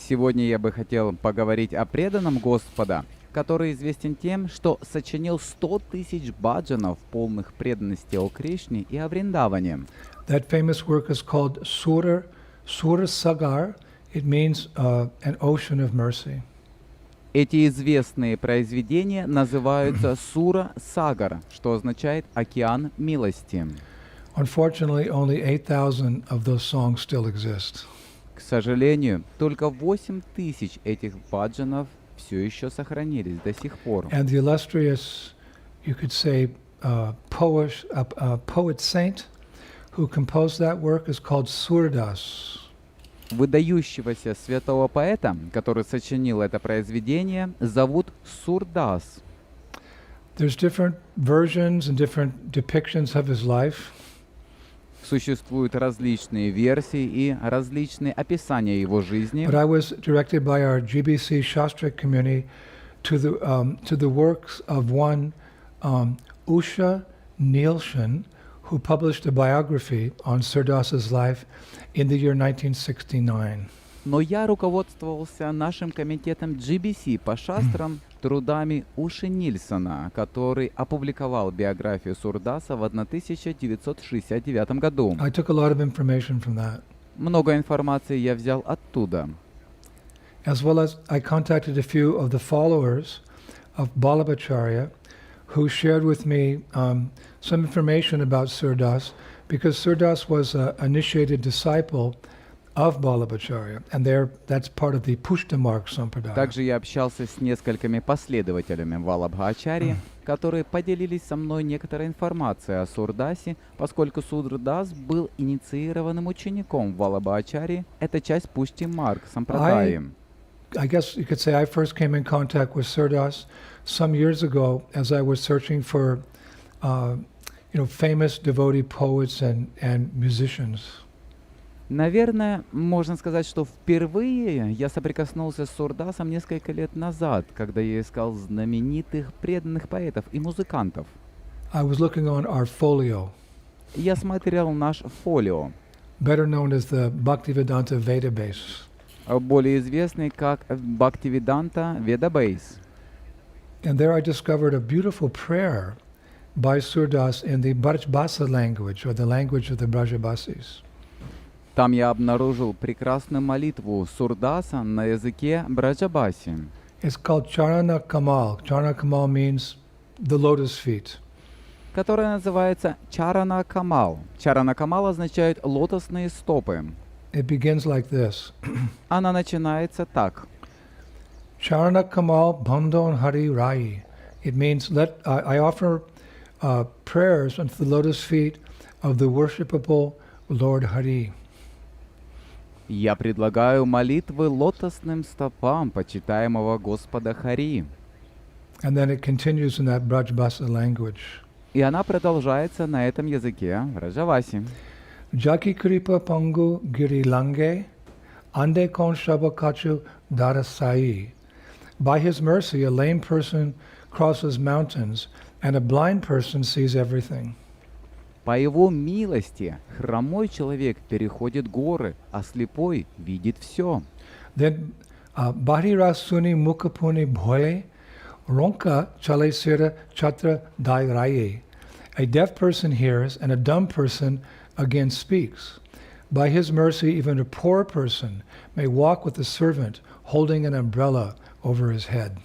Сегодня я бы хотел поговорить о преданном Господа, который известен тем, что сочинил 100 тысяч баджанов, полных преданности о Кришне и о Вриндаване. That famous work is called Sura Sagar. It means an ocean of mercy. Эти известные произведения называются Сура Сагар, что означает «океан милости». Unfortunately, only 8,000 of those songs still exist. К сожалению, только 8 тысяч этих баджанов все еще сохранились до сих пор. And the illustrious, you could say, poet saint who composed that work is called Surdas. Выдающегося святого поэта, который сочинил это произведение, зовут Сурдас. There's different versions and different depictions of his life. Существуют различные версии и различные описания его жизни. But I was directed by our GBC Shastra community to the works of one Usha Nielsen, who published a biography on Surdas's life in the year 1969. Но я руководствовался нашим комитетом GBC по шастрам трудами Уши Нильсона, который опубликовал биографию Сурдаса в 1969 году. I took a lot of information from that. Много информации я взял оттуда. As well as I contacted a few of the followers of Balabhacharya who shared with me some information about Surdas, because Surdas was an initiated disciple of Balabhacharya, and that's part of the Pushtamarg Sampradaya. Также я общался с несколькими последователями Валабхачарьи, которые поделились со мной некоторой информацией о Сурдасе, поскольку Сурдас был инициированным учеником Валабхачарьи. Это часть Пуштимарг Сампрадаи. I guess you could say I first came in contact with Surdas some years ago as I was searching for, famous devotee poets and musicians. Наверное, можно сказать, что впервые я соприкоснулся с Сурдасом несколько лет назад, когда я искал знаменитых преданных поэтов и музыкантов. I was looking on our folio, Я смотрел наш фолио, better known as the Bhaktivedanta Vedabase. более известный как Bhaktivedanta Vedabase. And there I discovered a beautiful prayer by Surdas in the Brajbasa language, or the language of the Brajabasis. Там я обнаружил прекрасную молитву Сурдаса на языке Браджабаси. It's called Charana Kamal. Charana Kamal means the lotus feet. Которая называется Чарана Камал. Чарана Камал означает лотосные стопы. It begins like this. Она начинается так. Charana Kamal Bandhan Hari Rai. It means I offer prayers unto the lotus feet of the worshipable Lord Hari. Я предлагаю молитвы лотосным стопам почитаемого Господа Хари. And then it continues in that Brajbasa language. И она продолжается на этом языке Браджаваси. Jaki kripa pangu giri lange, ande kon shabakachu darasai. By his mercy, a lame person crosses mountains, and a blind person sees everything. По его милости хромой человек переходит горы, а слепой видит все. Then Bahirasuni Mukapuni Bhoye, Ronka Chale Sira Chatra Dai Raye. A deaf person hears, and a dumb person again speaks. By his mercy, even a poor person may walk with a servant holding an umbrella over his head.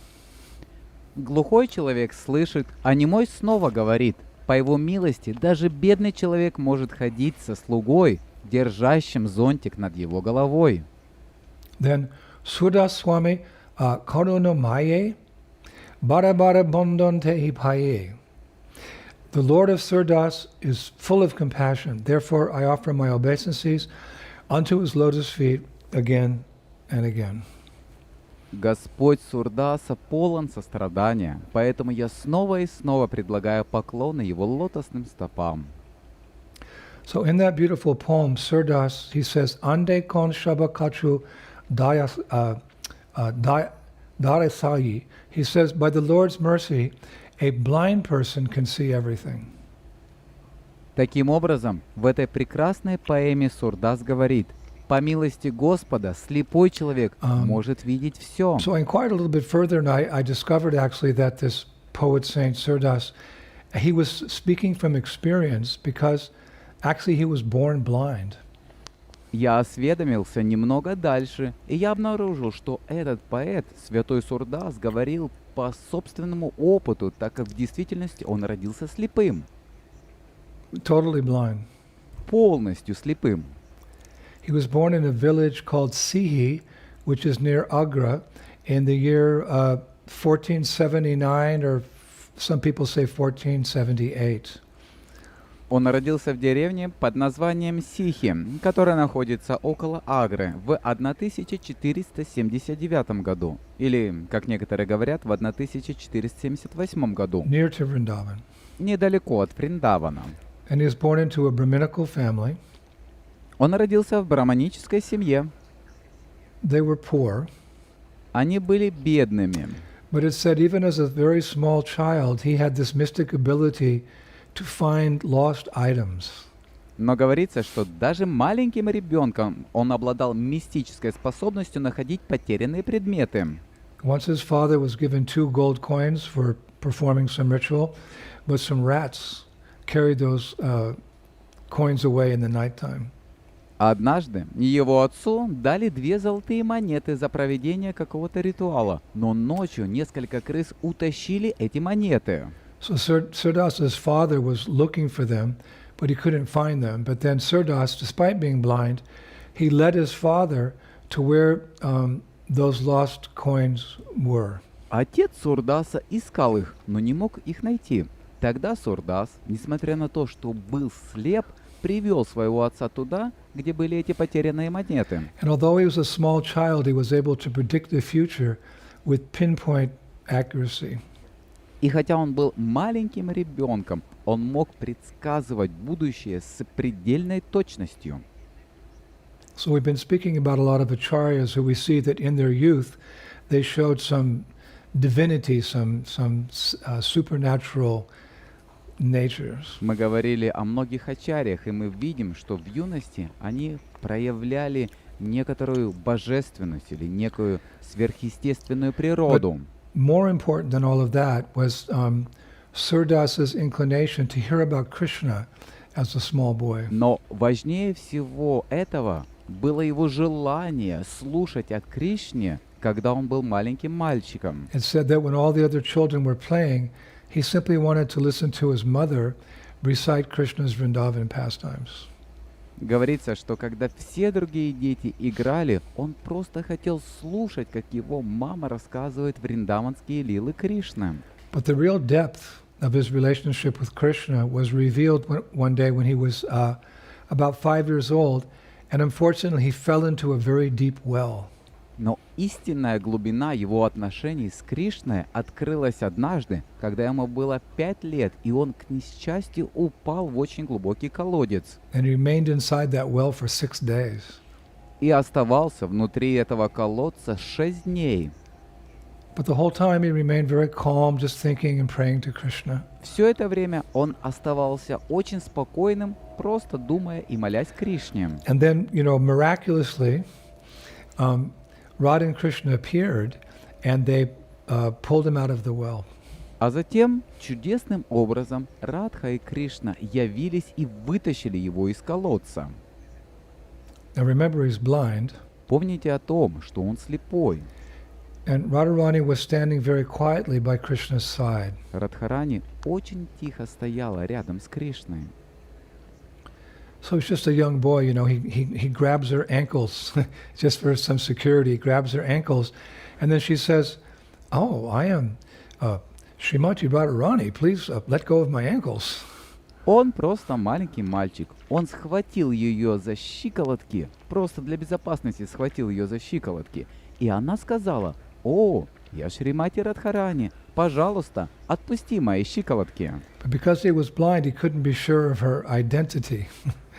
Глухой человек слышит, а немой снова говорит. По его милости даже бедный человек может ходить со слугой, держащим зонтик над его головой. Then Surdas Swami Karuno Maye Bara Bara Bandhan Te Paye. The Lord of Surdas is full of compassion. Therefore, I offer my obeisances unto his lotus feet again and again. Господь Сурдаса полон сострадания, поэтому я снова и снова предлагаю поклоны его лотосным стопам. So in that beautiful poem, Surdas, he says, Ande kon shabakachu darasayi. He says, by the Lord's mercy, a blind person can see everything. Таким образом, в этой прекрасной поэме Сурдас говорит: По милости Господа, слепой человек Um, может видеть все. So I inquired a little bit further, and I discovered actually that this poet Saint Surdas, he was speaking from experience because actually he was born blind. Я осведомился немного дальше, и я обнаружил, что этот поэт, святой Сурдас, говорил по собственному опыту, так как в действительности он родился слепым, Totally blind. полностью слепым. He was born in a village called Sihi, which is near Agra, in the year 1479, or some people say 1478. Он родился в деревне под названием Сихи, которая находится около Агры, в 1479 году, или, как некоторые говорят, в 1478 году, Near to Vrindavan. недалеко от Вриндавана. And he was born into a Brahminical family. Он родился в браманической семье. They were poor, Они были бедными. but it said even as a very small child, he had this mystic ability to find lost items. Но говорится, что даже маленьким ребенком он обладал мистической способностью находить потерянные предметы. Once his father was given 2 gold coins for performing some ritual, but some rats carried those coins away in the nighttime. Однажды его отцу дали 2 золотые монеты за проведение какого-то ритуала, но ночью несколько крыс утащили эти монеты. So Surdas's father was looking for them, but he couldn't find them. But then Surdas, despite being blind, he led his father to where those lost coins were. Отец Сурдаса искал их, но не мог их найти. Тогда Сурдас, несмотря на то, что был слеп, привел своего отца туда, где были эти потерянные монеты. And although he was a small child, he was able to predict the future with pinpoint accuracy. И хотя он был маленьким ребенком, он мог предсказывать будущее с предельной точностью. So we've been speaking about a lot of acharyas who we see that in their youth they showed some divinity, some supernatural natures. Мы говорили о многих ачарьях, и мы видим, что в юности они проявляли некоторую божественность или некую сверхъестественную природу. More important than all of that was Surdas's inclination to hear about Krishna as a small boy. Но важнее всего этого было его желание слушать о Кришне, когда он был маленьким мальчиком. It said that when all the other children were playing, he simply wanted to listen to his mother recite Krishna's Vrindavan pastimes. Говорится, что когда все другие дети играли, он просто хотел слушать, как его мама рассказывает вриндаванские лилы Кришны. But the real depth of his relationship with Krishna was revealed one day when he was about 5 years old, and unfortunately he fell into a very deep well. Но истинная глубина его отношений с Кришной открылась однажды, когда ему было 5 лет, и он, к несчастью, упал в очень глубокий колодец. And he remained inside that well for 6 days. И оставался внутри этого колодца 6 дней. But the whole time he remained very calm, just thinking and praying to Krishna. Все это время он оставался очень спокойным, просто думая и молясь Кришне. And then, miraculously, Radha and Krishna appeared, and they pulled him out of the well. А затем чудесным образом Радха и Кришна явились и вытащили его из колодца. Now remember, he's blind, Помните о том, что он слепой. and Radharani was standing very quietly by Krishna's side. Радхарани очень тихо стояла рядом с Кришной. So he's just a young boy, he grabs her ankles, just for some security, he grabs her ankles, and then she says, "Oh, I am Srimati Radharani, please let go of my ankles." Он просто маленький мальчик. Он схватил ее за щиколотки, просто для безопасности схватил ее за щиколотки. И она сказала: «О, я Шримати Радхарани, пожалуйста, отпусти мои щиколотки». But because he was blind, he couldn't be sure of her identity.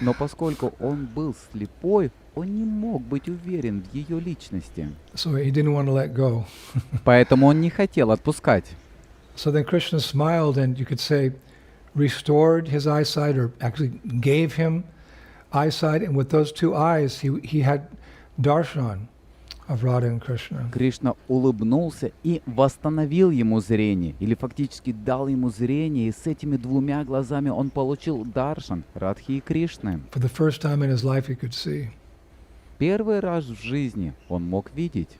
Но поскольку он был слепой, он не мог быть уверен в ее личности. So he didn't want to let go. Поэтому он не хотел отпускать. So then Krishna smiled and you could say restored his eyesight, or actually gave him eyesight, and with those two eyes, he had darshan of Radha and Krishna. Кришна улыбнулся и восстановил ему зрение, или фактически дал ему зрение, и с этими двумя глазами он получил даршан Радхи и Кришны. For the first time in his life, he could see. Первый раз в жизни он мог видеть.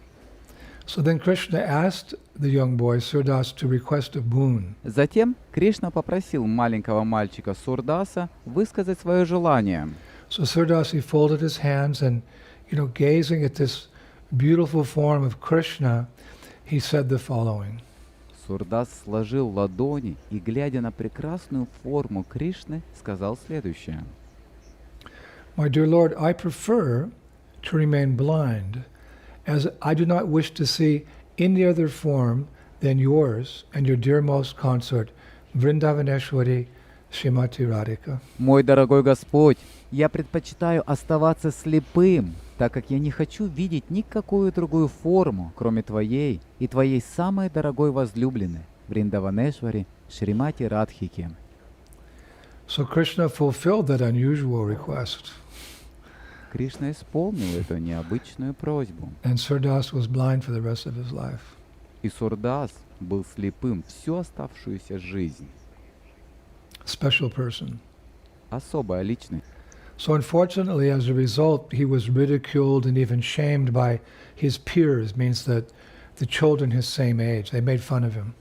So then Krishna asked the young boy, Surdas, to request a boon. Затем Кришна попросил маленького мальчика Сурдаса высказать свое желание. So Surdas, he folded his hands and, gazing at this beautiful form of Krishna, he said the following. Сурдас сложил ладони и, глядя на прекрасную форму Кришны, сказал следующее. My dear Lord, I prefer to remain blind, as I do not wish to see any other form than yours and your dearmost consort, Vrindavaneshwari Srimati Radhika. Мой дорогой Господь, я предпочитаю оставаться слепым, так как я не хочу видеть никакую другую форму, кроме Твоей и Твоей самой дорогой возлюбленной, Вриндаванешвари Шримати Радхики. So Krishna fulfilled that unusual request, Кришна исполнил эту необычную просьбу, and Surdas was blind for the rest of his life. и Сурдас был слепым всю оставшуюся жизнь. Special person. Особая личность. So unfortunately, as a result, he was ridiculed and even shamed by his peers, means that the children his same age, they made fun of him.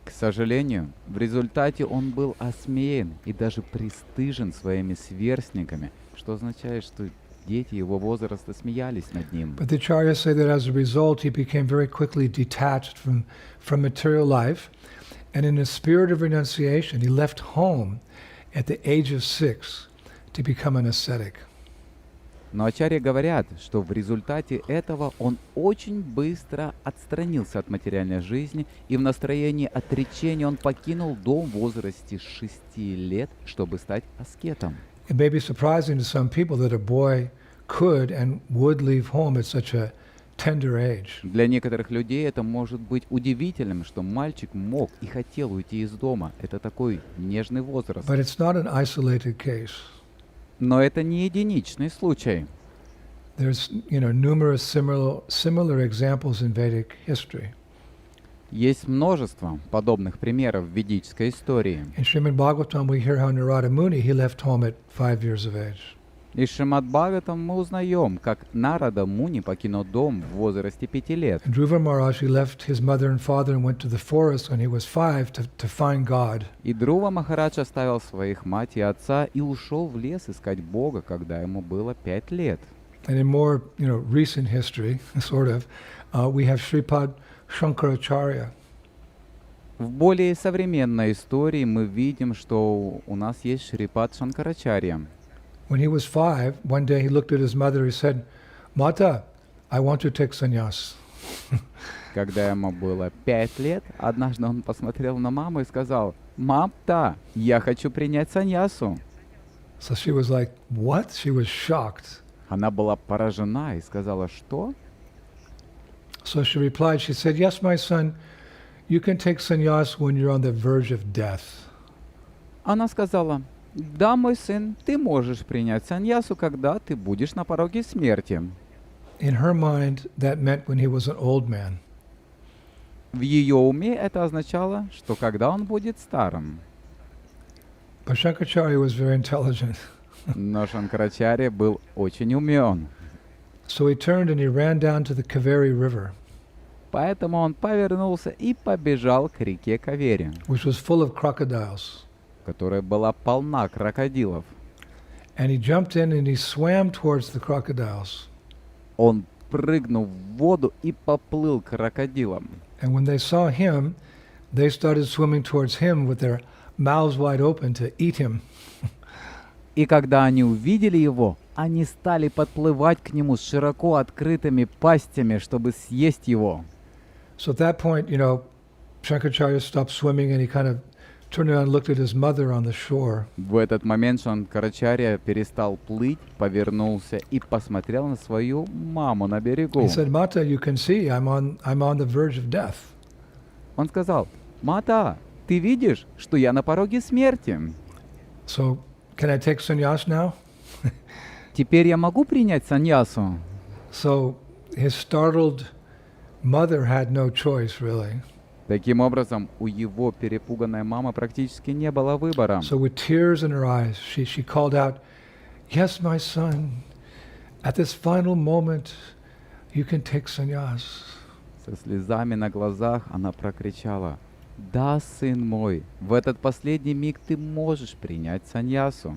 К сожалению, в результате он был осмеян и даже пристыжен своими сверстниками, что означает, что дети его возраста смеялись над ним. But the acharyas say that as a result, he became very quickly detached from material life, and in a spirit of renunciation, he left home at the age of 6 to become an ascetic. Но ачарьи говорят, что в результате этого он очень быстро отстранился от материальной жизни, и в настроении отречения он покинул дом в возрасте 6 лет, чтобы стать аскетом. It may be surprising to some people that a boy could and would leave home at such a tender age. Для некоторых людей это может быть удивительным, что мальчик мог и хотел уйти из дома. Это такой нежный возраст. But it's not an isolated case. Но это не единичный случай. There's, numerous similar examples in Vedic history. Есть множество подобных примеров в ведической истории. In Srimad Bhagavatam, we hear how Narada Muni, he left home at 5 years of age. Из Шримад Бхагаватам мы узнаем, как Нарада Муни покинул дом в возрасте 5 лет. And Dhruva Maharaj, he left his mother and father and went to the forest when he was 5 to find God. И Друва Махарадж оставил своих мать и отца и ушел в лес искать Бога, когда ему было 5 лет. And in more, recent history, sort of, we have Sripad Shankaracharya. В более современной истории мы видим, что у нас есть Шрипад Шанкарачарья. When he was 5, one day he looked at his mother, he said, Mata, I want to take sannyas. Когда ему было 5 лет, однажды он посмотрел на маму и сказал: «Мам-та, я хочу принять саньясу». So she was like, what? She was shocked. Она была поражена и сказала: «Что?» So she replied, she said, yes, my son, you can take sannyas when you're on the verge of death. Она сказала: «Да, мой сын, ты можешь принять саньясу, когда ты будешь на пороге смерти». In her mind, that meant when he was an old man. В ее уме это означало, что когда он будет старым. But Shankaracharya was very intelligent. Но Шанкарачарья был очень умен. So he turned and he ran down to the Kaveri River, Поэтому он повернулся и побежал к реке Кавери, which was full of crocodiles. которая была полна крокодилов. And he jumped in and he swam towards the crocodiles. Он прыгнул в воду и поплыл к крокодилам. And when they saw him, they started swimming towards him with their mouths wide open to eat him. И когда они увидели его, они стали подплывать к нему с широко открытыми пастями, чтобы съесть его. So at that point, Shankaracharya stopped swimming and he kind of turned around and looked at his mother on the shore. В этот момент Шанкарачарья перестал плыть, повернулся и посмотрел на свою маму на берегу. He said, Mata, you can see I'm on the verge of death. Он сказал: «Мата, ты видишь, что я на пороге смерти? So can I take sannyas now? Теперь я могу принять саньясу? So his startled mother had no choice, really. Таким образом, у его перепуганной мамы практически не было выбора. So with tears in her eyes, she called out, "Yes, my son, at this final moment, you can take sannyas." Со слезами на глазах она прокричала: «Да, сын мой, в этот последний миг ты можешь принять саньясу».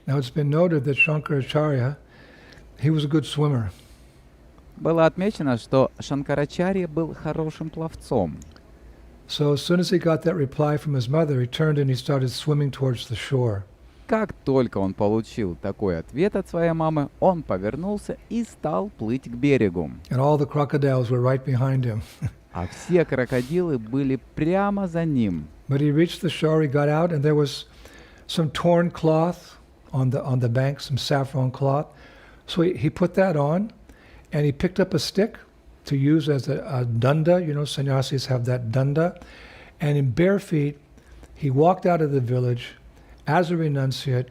Now it's been noted that Shankaracharya, he was a good swimmer. Было отмечено, что Шанкарачарья был хорошим пловцом. So as soon as he got that reply from his mother, he turned and he started swimming towards the shore. Как только он получил такой ответ от своей мамы, он повернулся и стал плыть к берегу. And all the crocodiles were right behind him. А все крокодилы были прямо за ним. But he reached the shore, he got out, and there was some torn cloth on the bank, some saffron cloth. So he put that on, and he picked up a stick to use as a danda. You know, sannyasis have that danda. And in bare feet, he walked out of the village as a renunciate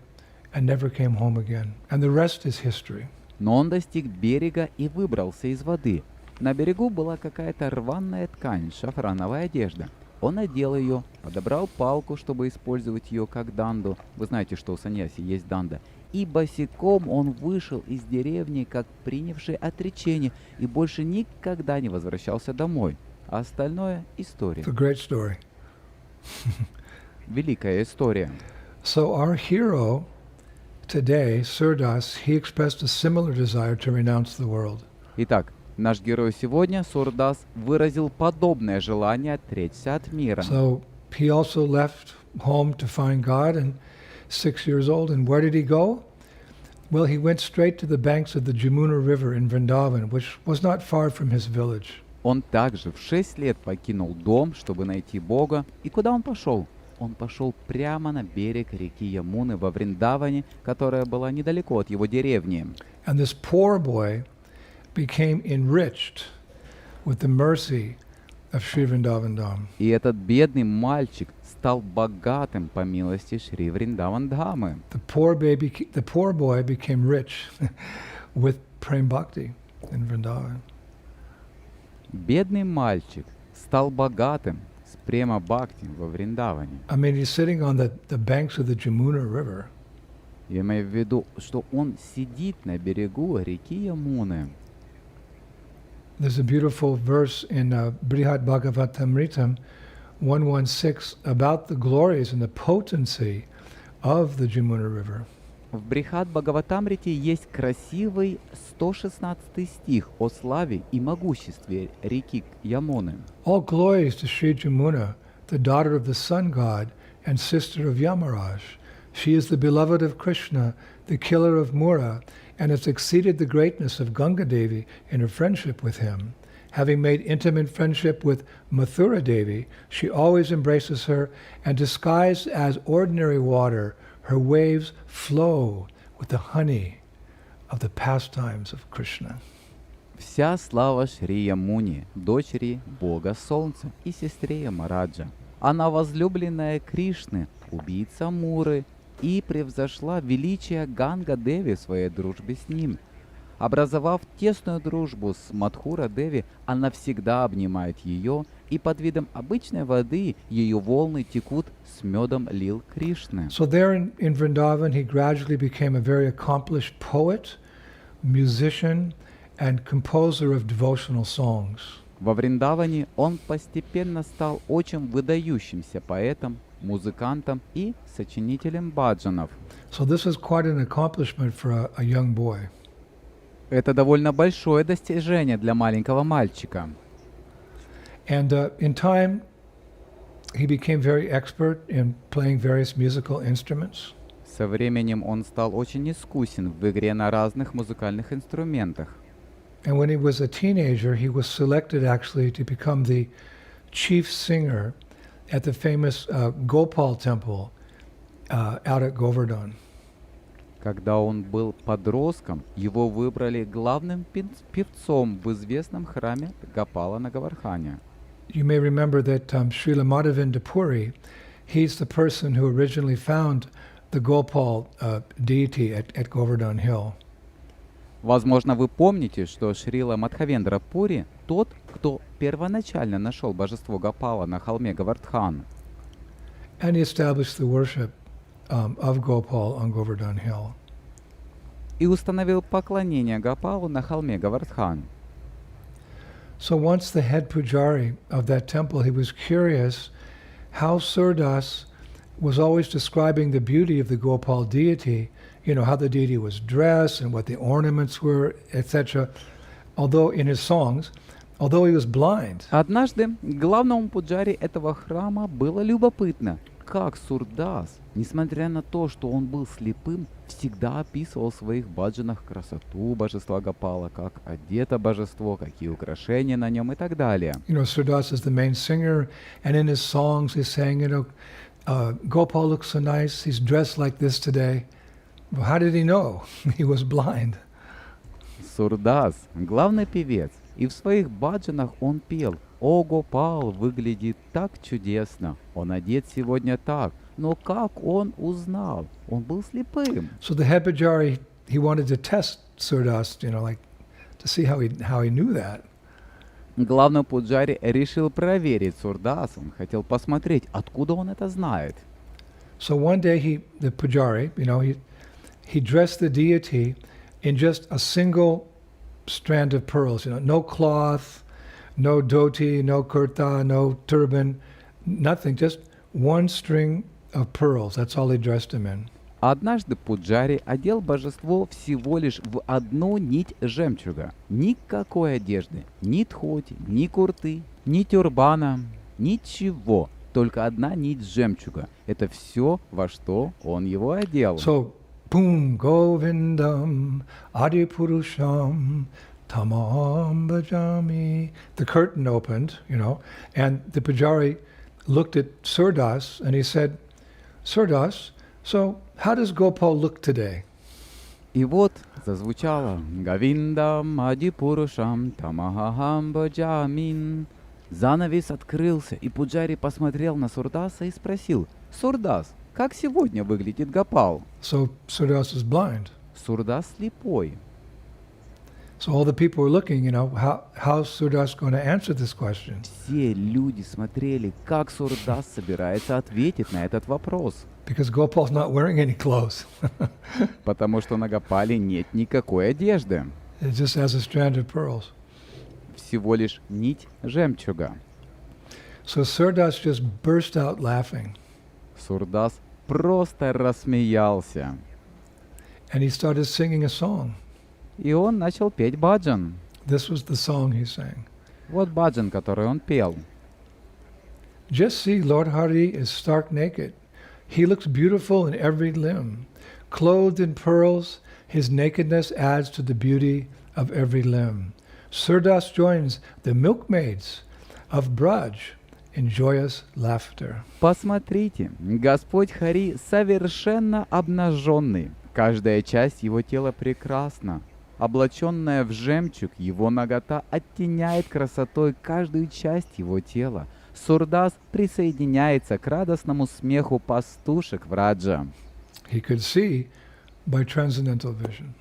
and never came home again. And the rest is history. Но он достиг берега и выбрался из воды. На берегу была какая-то рваная ткань, шафрановая одежда. Он надел ее, подобрал палку, чтобы использовать ее как данду. Вы знаете, что у саньяси есть данда. И босиком он вышел из деревни, как принявший отречение, и больше никогда не возвращался домой. А остальное — история. It's a great story. Великая история. So our hero today, Surdas, he expressed a similar desire to renounce the world. Итак, наш герой сегодня, Сурдас, выразил подобное желание отречься от мира. So he also left home to find God, and 6 years old. And where did he go? Well, he went straight to the banks of the Jamuna River in Vrindavan, which was not far from his village. Он также в 6 лет покинул дом, чтобы найти Бога. И куда он пошел? Он пошел прямо на берег реки Ямуны во Вриндаване, которая была недалеко от его деревни. And this poor boy became enriched with the mercy of Sri Vrindavan Dham. И этот бедный мальчик стал богатым по милости Шри Вриндаван Дхамы. The poor boy became rich with Prem Bhakti in Vrindavan. Бедный мальчик стал богатым с према бхакти во Вриндаване. I mean, he's sitting on the banks of the Jamuna River. Я имею в виду, что он сидит на берегу реки Ямуны. There's a beautiful verse in Brihad Bhagavatamritam 116 about the glories and the potency of the Jamuna River. В Брихат Бхагаватамрите есть красивый 116 стих о славе и могуществе реки Ямуны. All glories to Sri Jamuna, the daughter of the sun god and sister of Yamaraj. She is the beloved of Krishna, the killer of Mura, and has exceeded the greatness of Ganga Devi in her friendship with him. Having made intimate friendship with Mathura Devi, she always embraces her, and disguised as ordinary water, her waves flow with the honey of the pastimes of Krishna. Вся слава Шри Ямуне, дочери Бога Солнца и сестре Ямараджа. Она возлюбленная Кришны, убийца Муры, и превзошла величие Ганга Деви в своей дружбе с ним. Образовав тесную дружбу с Мадхура Деви, она всегда обнимает ее, и под видом обычной воды ее волны текут с медом лил Кришны. So there in Vrindavan, he gradually became a very accomplished poet, musician, and composer of devotional songs. Во Вриндаване он постепенно стал очень выдающимся поэтом, музыкантом и сочинителем баджанов. So this is quite an accomplishment for a young boy. Это довольно большое достижение для маленького мальчика. And in time, he became very expert in playing various musical instruments. Со временем он стал очень искусен в игре на разных музыкальных инструментах. And when he was a teenager, he was selected actually to become the chief singer at the famous Gopal temple out at Govardhan. Когда он был подростком, его выбрали главным певцом в известном храме Гопала на Гавардхане. You may remember that Srila Madhavendra Puri, he's the person who originally found the Gopal deity at Govardhan Hill. Возможно, вы помните, что Шрила Мадхавендра Пури тот, кто первоначально нашел божество Гопала на холме Гавардхан And he established the worship of Gopal on Govardhan Hill. и установил поклонение Гопалу на холме Гавардхан. So once the head pujari of that temple, he was curious how Surdas was always describing the beauty of the Gopal deity, you know, how the deity was dressed and what the ornaments were, etc. Although in his songs, although he was blind, Однажды главному пуджари этого храма было любопытно, как Сурдас, несмотря на то, что он был слепым, всегда описывал в своих баджанах красоту божества Гопала, как одето божество, какие украшения на нем и так далее. you know, Surdas is the main singer, and in his songs he sang, you know, Gopal looks so nice, he's dressed like this today. Well, how did he know? He was blind. Сурдас, главный певец, и в своих баджанах он пел: «О, Гопал выглядит так чудесно, он одет сегодня так». Но как он узнал? Он был слепым. So the head pujari, he wanted to test Surdas, you know, like to see how he knew that. Главный пуджари решил проверить Сурдаса. Он хотел посмотреть, откуда он это знает. So one day the pujari, you know, he dressed the deity in just a single strand of pearls, you know, no cloth, no dhoti, no kurta, no turban, nothing, just one string of pearls. That's all he dressed him in. Однажды пуджари одел божество всего лишь в одну нить жемчуга. Никакой одежды, ни тхоти, ни курты, ни тюрбана, ничего. Только одна нить жемчуга. Это все, во что он его одел. So, boom, govindam, adipurusham, tamam bhajami. The curtain opened, you know, and the pujari looked at Surdas and he said, Surdas, so how does Gopal look today? И вот зазвучало «Гавиндам адипурушам тамахахам баджамин». Занавес открылся, и пуджари посмотрел на Сурдаса и спросил: «Сурдас, как сегодня выглядит Гопал?» So Surdas is blind. Сурдас слепой. So all the people were looking, you know, how's Surdas going to answer this question? Все люди смотрели, как Сурдас собирается ответить на этот вопрос. Because Gopal's not wearing any clothes. Потому что на Гопале нет никакой одежды. It just has a strand of pearls. Всего лишь нить жемчуга. So Surdas just burst out laughing. Сурдас просто рассмеялся. And he started singing a song. И он начал петь баджан. This was the song he sang. Вот баджан, который он пел. Just see, Lord Hari is stark naked. He looks beautiful in every limb. Clothed in pearls, his nakedness adds to the beauty of every limb. Surdas joins the milkmaids of Braj in joyous laughter. Посмотрите, Господь Хари совершенно обнаженный. Каждая часть его тела прекрасна. Облаченная в жемчуг, его нагота оттеняет красотой каждую часть его тела. Сурдас присоединяется к радостному смеху пастушек Враджа. He could see by transcendental vision.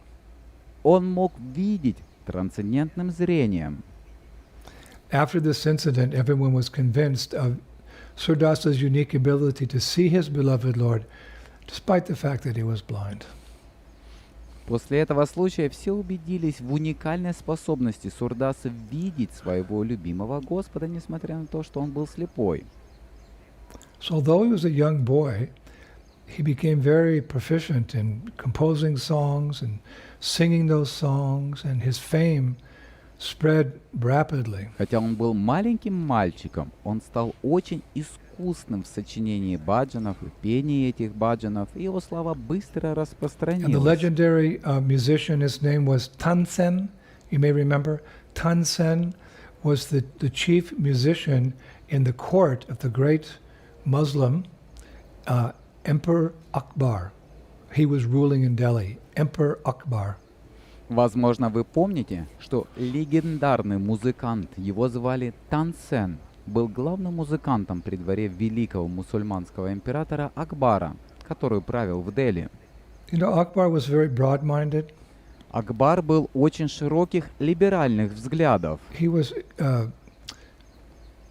Он мог видеть трансцендентным зрением. After this incident, everyone was convinced of Surdasa's unique ability to see his beloved Lord, despite the fact that he was blind. После этого случая все убедились в уникальной способности Сурдаса видеть своего любимого Господа, несмотря на то, что он был слепой. So although he was a young boy, he became very proficient in composing songs and singing those songs, and his fame spread rapidly. Хотя он был маленьким мальчиком, он стал очень искусным в сочинении баджанов и пении этих баджанов, и его слава быстро And the распространилась. legendary musician, his name was Tansen. You may remember, Tansen was the chief musician in the court of the great Muslim Emperor Akbar. He was ruling in Delhi. Emperor Akbar. Возможно, вы помните, что легендарный музыкант, его звали Тансен, был главным музыкантом при дворе великого мусульманского императора Акбара. который правил в Дели. You know, Akbar was very broad-minded. Акбар был очень широких либеральных взглядов.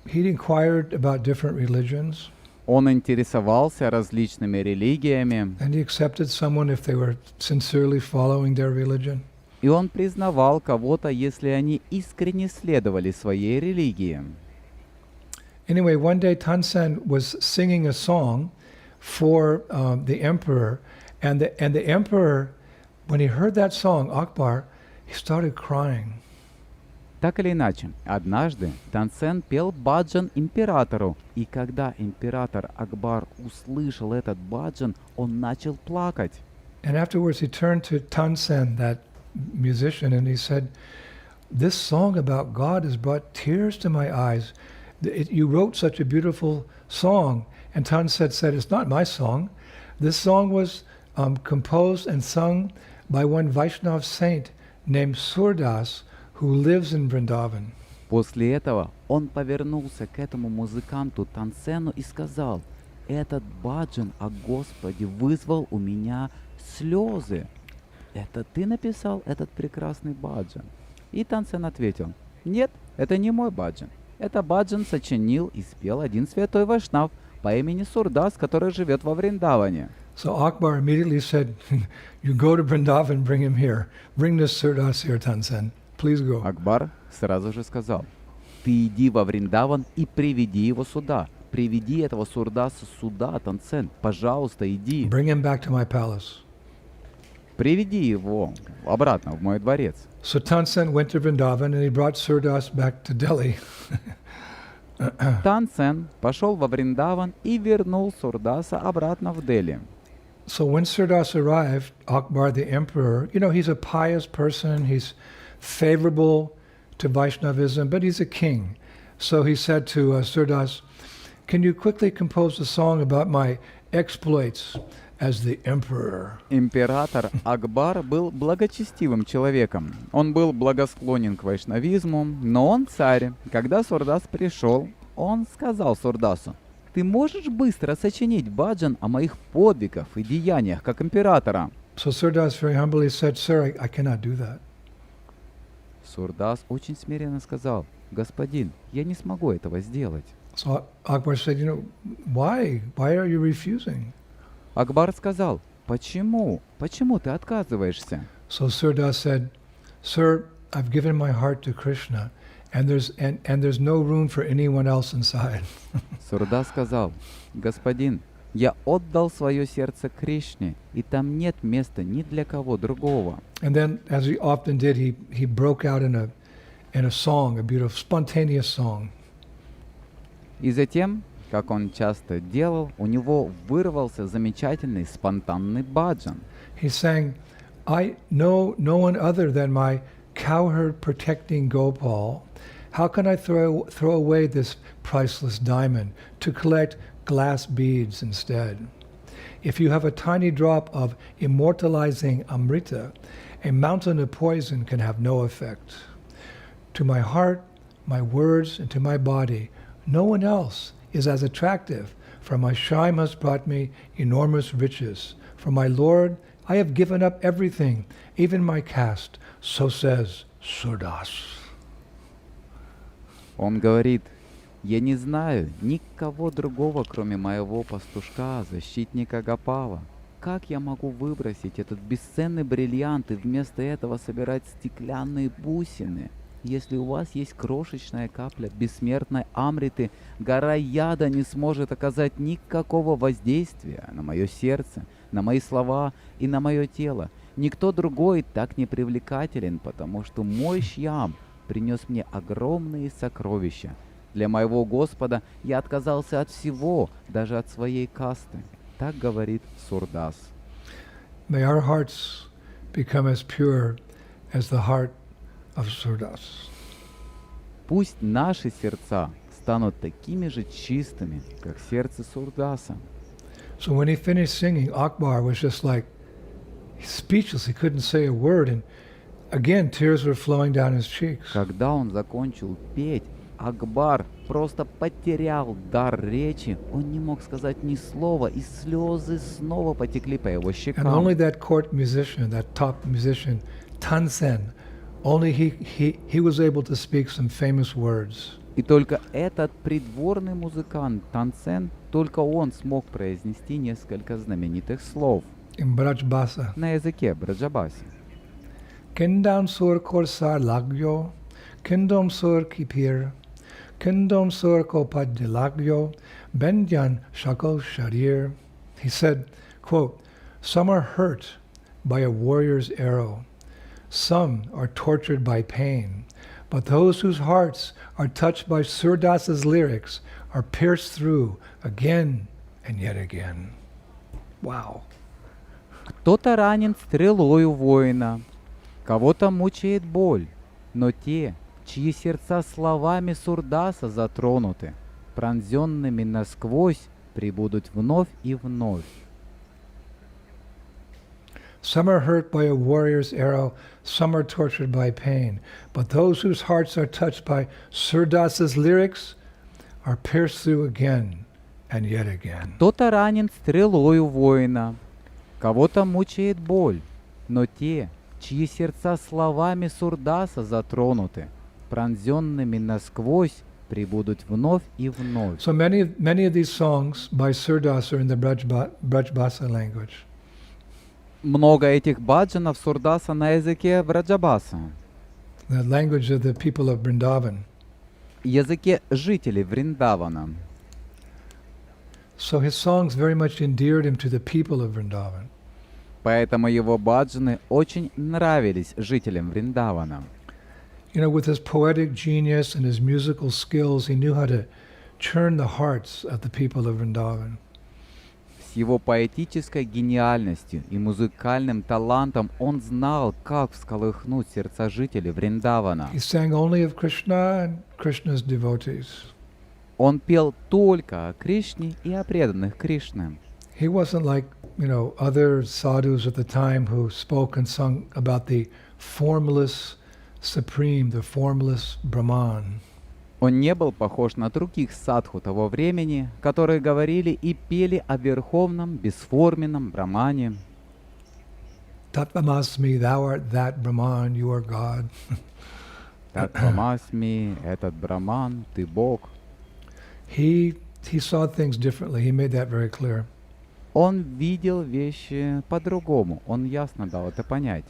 He inquired about different religions, Он интересовался различными религиями, and he accepted someone if they were sincerely following their religion. и он признавал кого-то, если они искренне следовали своей религии. Anyway, one day Tansen was singing a song for the emperor, and the emperor, when he heard that song, Akbar, he started crying. Так или иначе, однажды Тансен пел баджан императору, и когда император Акбар услышал этот баджан, он начал плакать. And afterwards he turned to Tansen, that musician, and he said, "This song about God has brought tears to my eyes. You wrote such a beautiful song." And Tansen said, "It's not my song. This song was composed and sung by one Vaishnav saint named Surdas, who lives in Vrindavan." После этого он повернулся к этому музыканту Тансену и сказал: «Этот баджан о Господе вызвал у меня слезы. Это ты написал этот прекрасный баджан?» И Тансен ответил: «Нет, это не мой баджан. Это баджан сочинил и спел один святой вайшнав по имени Сурдас, который живет во Вриндаване». So Akbar immediately said, "You go to Vrindavan, bring him here. Bring this Surdas here, Tansen. Please go." Акбар сразу же сказал: «Ты иди во Вриндаван и приведи его сюда. Приведи этого Сурдаса сюда, Тансен. Пожалуйста, иди. Bring him back to my palace. Приведи его обратно в мой дворец». So Tansen went to Vrindavan and he brought Surdas back to Delhi. Тансен пошел во Вриндаван и вернул Сурдаса обратно в Дели. So when Surdas arrived, Akbar the emperor, you know, he's a pious person, he's favorable to Vaishnavism, but he's a king. So he said to Surdas, "Can you quickly compose a song about my exploits as the emperor?" Император Акбар был благочестивым человеком. Он был благосклонен к вайшнавизму, но он царь. Когда Сурдас пришел, он сказал Сурдасу: «Ты можешь быстро сочинить баджан о моих подвигах и деяниях как императора?» So Surdas very humbly said, "Sir, I cannot do that." Сурдас очень смиренно сказал: «Господин, я не смогу этого сделать». So Akbar said, "You know, why? Why are you refusing?" Акбар сказал: «Почему? Почему ты отказываешься?» So Surdas said, "Sir, I've given my heart to Krishna, and there's no room for anyone else inside." Сурдас сказал: «Господин, я отдал свое сердце Кришне, и там нет места ни для кого другого». And then, as he often did, he broke out in a song, a beautiful, spontaneous song. И затем, как он часто делал, у него вырвался замечательный спонтанный баджан. He sang, "I know no one other than my cowherd protecting Gopal. How can I throw away this priceless diamond to collect glass beads instead? If you have a tiny drop of immortalizing Amrita, a mountain of poison can have no effect. To my heart, my words, and to my body, no one else is as attractive, for my Shaim has brought me enormous riches. For my Lord, I have given up everything, even my caste." So says Surdas. Он говорит: «Я не знаю никого другого, кроме моего пастушка, защитника Гопала. Как я могу выбросить этот бесценный бриллиант и вместо этого собирать стеклянные бусины? Если у вас есть крошечная капля бессмертной Амриты, гора яда не сможет оказать никакого воздействия на мое сердце, на мои слова и на мое тело. Никто другой так не привлекателен, потому что мой Шьям принес мне огромные сокровища. Для моего Господа я отказался от всего, даже от своей касты». Так говорит Сурдас. May our hearts become as pure as the heart of Surdas. Пусть наши сердца станут такими же чистыми, как сердце Сурдаса. So when he finished singing, Akbar was just like speechless. He couldn't say a word, and again tears were flowing down his cheeks. Когда он закончил петь, Акбар просто потерял дар речи, он не мог сказать ни слова, и слезы снова потекли по его And щекам. only that court musician, that top musician, Tansen, only he was able to speak some famous words. И только этот придворный музыкант Тансен, только он смог произнести несколько знаменитых слов In Brajbasa. на языке Браджабаси. Kindam sur korsar lagyo, kindom sur kipir, kindom sur kopadde lagyo, bendyan shakal sharir. He said, quote, some are hurt by a warrior's arrow, some are tortured by pain, but those whose hearts are touched by Surdasa's lyrics are pierced through again and yet again. Wow. Кто-то ранен стрелою воина, кого-то мучает боль, но те, чьи сердца словами Сурдаса затронуты, пронзенными насквозь, прибудут вновь и вновь. Some are hurt by a warrior's arrow, some are tortured by pain, but those whose hearts are touched by Surdasa's lyrics are pierced through again and yet again. Кто-то ранен стрелою воина, кого-то мучает боль, но те, чьи сердца словами Сурдаса затронуты, пронзенными насквозь, прибудут вновь и вновь. So many of these songs by Surdas are in the Brajbasa language. Много этих баджанов Сурдаса на языке Браджабаса, The language of the people of Vrindavan. языке жителей Вриндавана. So his songs very much endeared him to the people of Vrindavan. Поэтому его баджаны очень нравились жителям Вриндавана. You know, with his poetic genius and his musical skills, he knew how to turn the hearts of the people of Vrindavan. С его поэтической гениальностью и музыкальным талантом он знал, как всколыхнуть сердца жителей Вриндавана. He sang only of Krishna and Krishna's devotees. Он пел только о Кришне и о преданных Кришне. He wasn't like, you know, other sadhus at the time who spoke and sung about the formless supreme, the formless Brahman. Он не был похож на других садху того времени, которые говорили и пели о верховном, бесформенном Брамане. Tattvamasmi, thou art that Brahman, you are God. Татвамасми, этот Браман, ты Бог. He saw things differently. He made that very clear. Он видел вещи по-другому, он ясно дал это понять.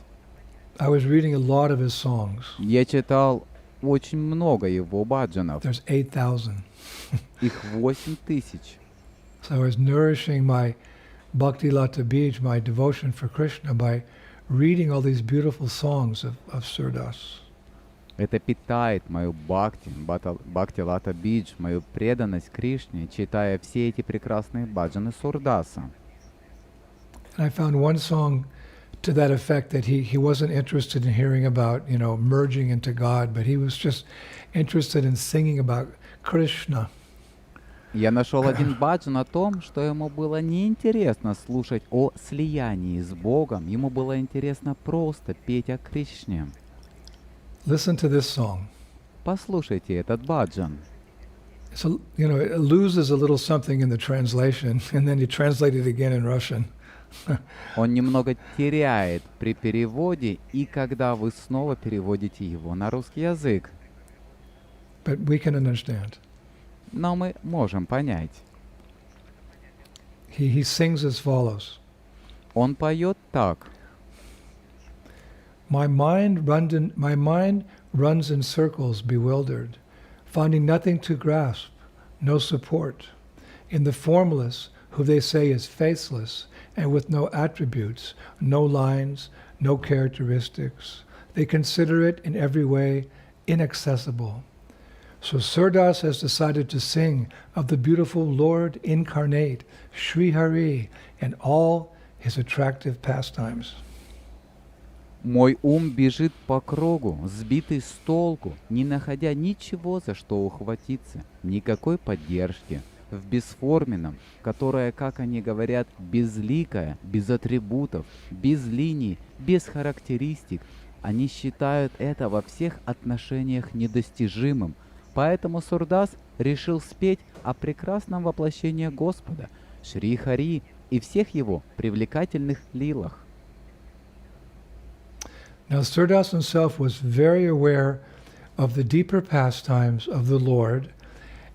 I was reading a lot of his songs. Я читал очень много его баджанов, There's 8,000. их 8000. So I was nourishing my Bhakti Lata Bij, my devotion for Krishna, by reading all these beautiful songs of Surdas. Это питает мою бхакти лата бидж, мою преданность Кришне, читая все эти прекрасные баджаны Сурдаса. And I found one song to that effect, that he wasn't interested in hearing about, you know, merging into God, but he was just interested in singing about Krishna. Я нашел один баджан о том, что ему было неинтересно слушать о слиянии с Богом, ему было интересно просто петь о Кришне. Listen to this song. Послушайте этот баджан. So, you know, it loses a little something in the translation, and then you translate it again in Russian. Он немного теряет при переводе, и когда вы снова переводите его на русский язык. But we can understand. Но мы можем понять. He sings as follows. Он поет так. My mind runs in circles bewildered, finding nothing to grasp, no support. In the formless, who they say is faceless, and with no attributes, no lines, no characteristics. They consider it in every way inaccessible. So Surdas has decided to sing of the beautiful Lord incarnate, Sri Hari, and all his attractive pastimes. Мой ум бежит по кругу, сбитый с толку, не находя ничего, за что ухватиться, никакой поддержки, в бесформенном, которое, как они говорят, безликое, без атрибутов, без линий, без характеристик. Они считают это во всех отношениях недостижимым, Поэтому Сурдас решил спеть о прекрасном воплощении Господа, Шри Хари и всех его привлекательных лилах. Now, Surdas himself was very aware of the deeper pastimes of the Lord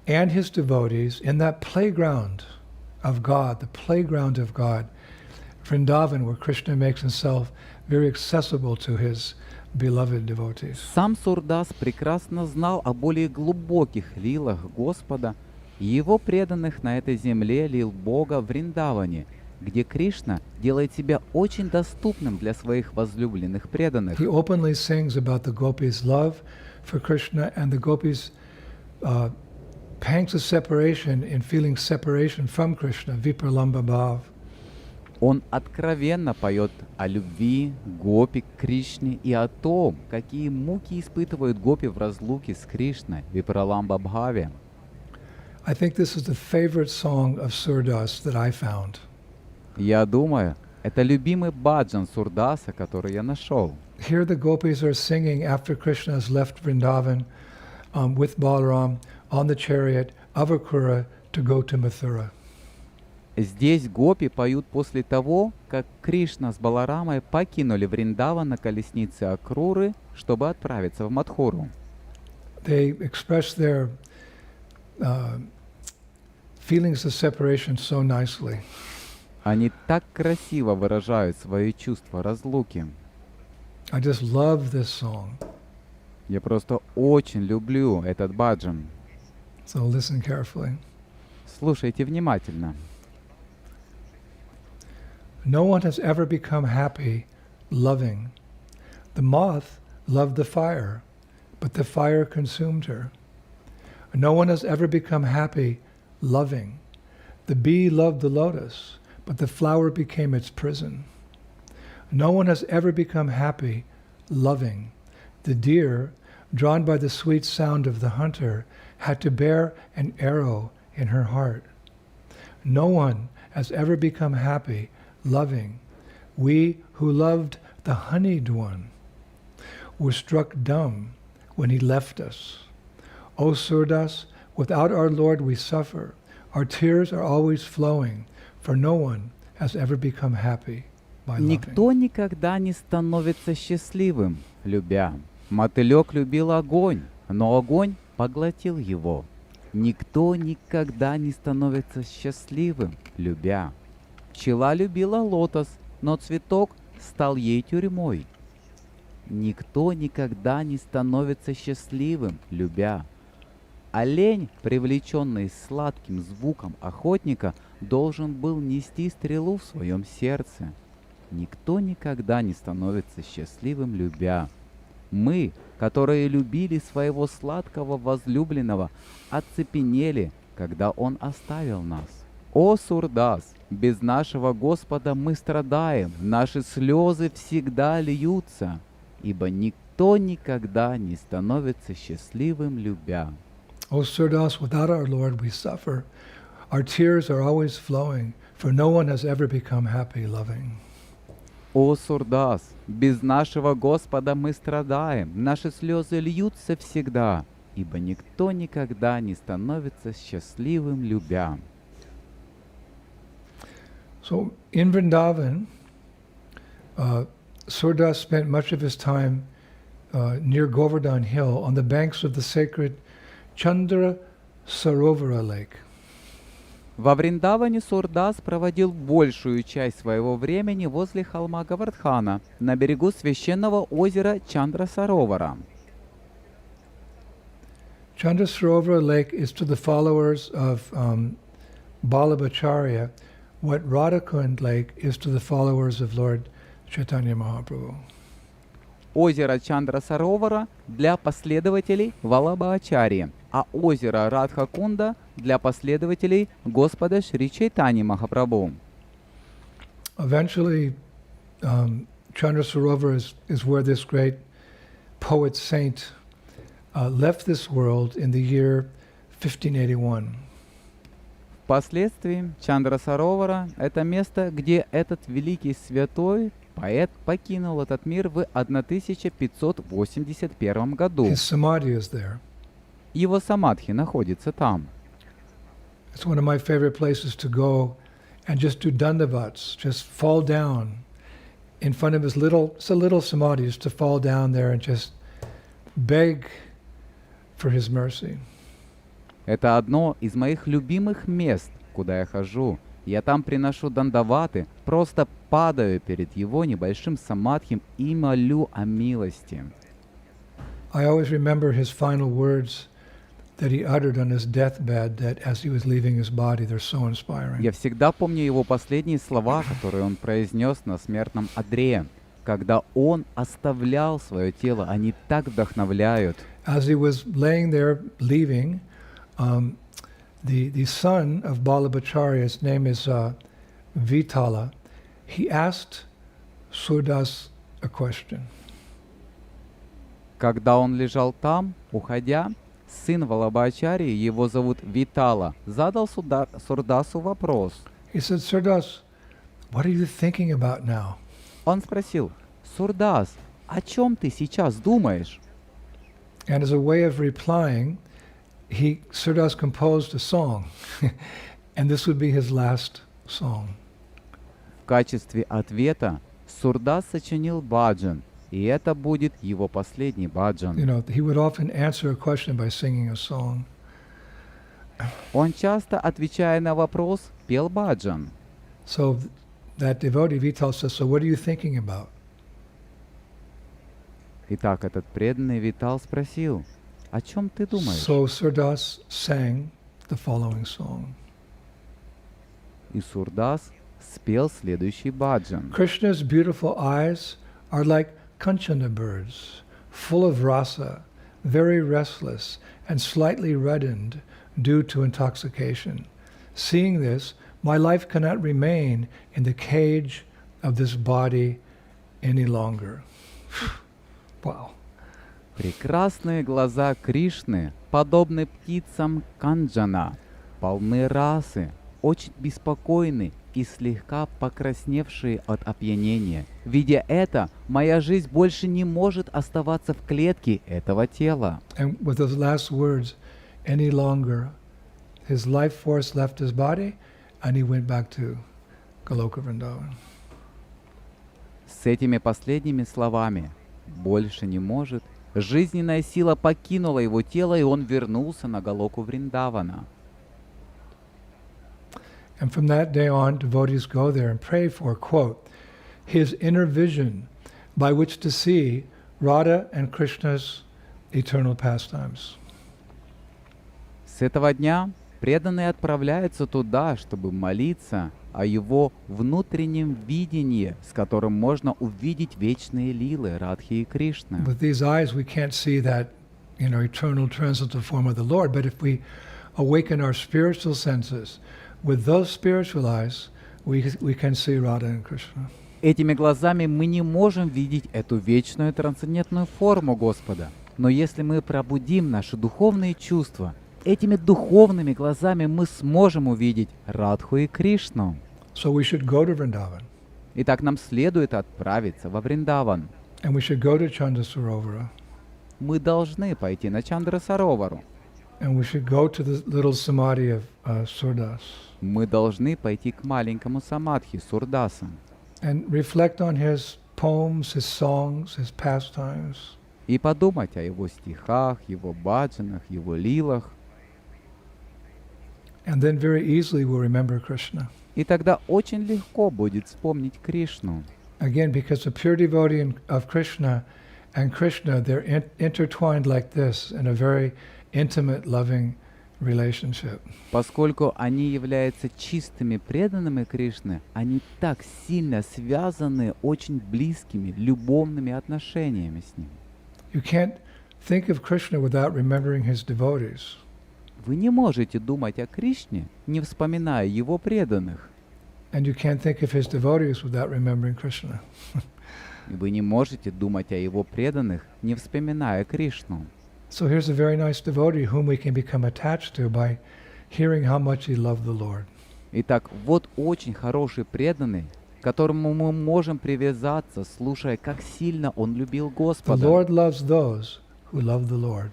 and his devotees in that playground of God, the playground of God, Vrindavan, where Krishna makes himself very accessible to his beloved devotees. Сам Сурдас прекрасно знал о более глубоких лилах Господа и его преданных на этой земле лил Бога в Вриндаване, где Кришна делает себя очень доступным для своих возлюбленных преданных. He openly sings about the gopis' love for Krishna and the gopis' pangs of separation in feeling separation from Krishna, vipralamba bhav. Он откровенно поет о любви гопи к Кришне и о том, какие муки испытывают гопи в разлуке с Кришной, Випраламба Бхаве. I think this is the favorite song of Surdas that I found. Я думаю, это любимый баджан Сурдаса, который я нашел. Here the gopis are singing after Krishna has left Vrindavan with Balaram on the chariot of Akrura to go to Mathura. Здесь гопи поют после того, как Кришна с Баларамой покинули Вриндаван на колеснице Акруры, чтобы отправиться в Мадхуру. They express their feelings of separation so nicely. Они так красиво выражают свои чувства разлуки. I just love this song. Я просто очень люблю этот баджан. So listen carefully. Слушайте внимательно. No one has ever become happy loving. The moth loved the fire, but the fire consumed her. No one has ever become happy loving. The bee loved the lotus, but the flower became its prison. No one has ever become happy loving. The deer, drawn by the sweet sound of the hunter, had to bear an arrow in her heart. No one has ever become happy loving. We who loved the honeyed one were struck dumb when he left us. O Surdas, without our Lord we suffer. Our tears are always flowing, for no one has ever become happy by loving. Никто никогда не становится счастливым, любя. Мотылек любил огонь, но огонь поглотил его. Никто никогда не становится счастливым, любя. Пчела любила лотос, но цветок стал ей тюрьмой. Никто никогда не становится счастливым, любя. Олень, привлеченный сладким звуком охотника, должен был нести стрелу в своем сердце. Никто никогда не становится счастливым, любя. Мы, которые любили своего сладкого возлюбленного, оцепенели, когда он оставил нас. О, Сурдас, без нашего Господа мы страдаем, наши слезы всегда льются, ибо никто никогда не становится счастливым, любя. O Surdas, without our Lord we suffer. Our tears are always flowing, for no one has ever become happy loving. О, Сурдас, без нашего Господа мы страдаем, наши слезы льются всегда, ибо никто никогда не становится счастливым, любя. So in Vrindavan, Surdas spent much of his time near Govardhan Hill on the banks of the sacred Chandra Sarovara Lake. Во Вриндаване Сурдас проводил большую часть своего времени возле холма Гавардхана, на берегу священного озера Чандра-Саровара. Chandra Sarovara Lake is to the followers of Balabhacharya what Radhakund Lake is to the followers of Lord Chaitanya Mahaprabhu. Озеро Чандра-Саровара для последователей Валабхачарьи, а озеро Радхакунда для последователей Господа Шри Чайтани Махапрабху. Eventually, Chandra Sarovar is where this great poet saint left this world in the year 1581. Впоследствии Чандра-Саровара – это место, где этот великий святой поэт покинул этот мир в 1581 году. His samadhi is there. Его самадхи находится там. It's one of my favorite places to go and just do dandavats, just fall down in front of his little, it's a little samadhi, just to fall down there and just beg for his mercy. Это одно из моих любимых мест, куда я хожу. Я там приношу дандаваты, просто падаю перед его небольшим самадхим и молю о милости. I always remember his final words that he uttered on his deathbed that as he was leaving his body, they're so inspiring. Я всегда помню его последние слова, которые он произнес на смертном одре, когда он оставлял свое тело. Они так вдохновляют. As he was laying there leaving, the son of Balabhacharya, his name is Vitala, he asked Surdas a question. Когда он лежал там, уходя, сын Валабхачарьи, его зовут Витала, задал Сурдасу вопрос. He said, Surdas, what are you thinking about now? Он спросил: «Сурдас, о чем ты сейчас думаешь?» And as a way of replying, Surdas composed a song, and this would be his last song. В качестве ответа Сурдас сочинил баджан, и это будет его последний баджан. You know, he would often answer a question by singing a song. Он часто, отвечая на вопрос, пел баджан. So that devotee Vital says, so what are you thinking about? Итак, этот преданный Витал спросил: «О чем ты думаешь?» So Surdas sang the following song. И Сурдас спел следующий баджан. Krishna's beautiful eyes are like Kanchana birds, full of rasa, very restless, and slightly reddened due to intoxication. Seeing this, my life cannot remain in the cage of this body any longer. Wow. Прекрасные глаза Кришны, подобны птицам Канджана, полны расы, очень беспокойны и слегка покрасневшие от опьянения. Видя это, моя жизнь больше не может оставаться в клетке этого тела. And with those last words, any longer, his life force left his body, and he went back to Goloka Vrindavan. С этими последними словами «больше не может», жизненная сила покинула его тело, и он вернулся на Галоку Вриндавана. And from that day on, devotees go there and pray for, quote, his inner vision by which to see Radha and Krishna's eternal pastimes. С этого дня преданные отправляются туда, чтобы молиться о его внутреннем видении, с которым можно увидеть вечные лилы Радхи и Кришны. With these eyes, we can't see that, eternal transcendental form of the Lord, but if we awaken our spiritual senses, with those spiritual eyes, we can see Radha and Krishna. Этими глазами мы не можем видеть эту вечную трансцендентную форму Господа. Но если мы пробудим наши духовные чувства, этими духовными глазами мы сможем увидеть Радху и Кришну. So we should go to Vrindavan. Итак, нам следует отправиться во Вриндаван. And we should go to Chandasarovara. Мы должны пойти на Чандрасаровару. And we should go to the little samadhi of Surdas. Мы должны пойти к маленькому самадхи Сурдаса And reflect on his poems, his songs, his pastimes. и подумать о его стихах, его баджанах, его лилах. And then very easily we'll remember Krishna. И тогда очень легко будет вспомнить Кришну. Again, because the pure devotee of Krishna and Krishna, they're intertwined like this in a very intimate, loving relationship. Поскольку они являются чистыми преданными Кришны, они так сильно связаны очень близкими, любовными отношениями с Ним. You can't think of Krishna without remembering his devotees. Вы не можете думать о Кришне, не вспоминая Его преданных. And you can't think of his devotees without remembering Krishna. И вы не можете думать о Его преданных, не вспоминая Кришну. So here's a very nice devotee whom we can become attached to by hearing how much he loved the Lord. Итак, вот очень хороший преданный, к которому мы можем привязаться, слушая, как сильно он любил The Господа. Lord loves those who love the Lord.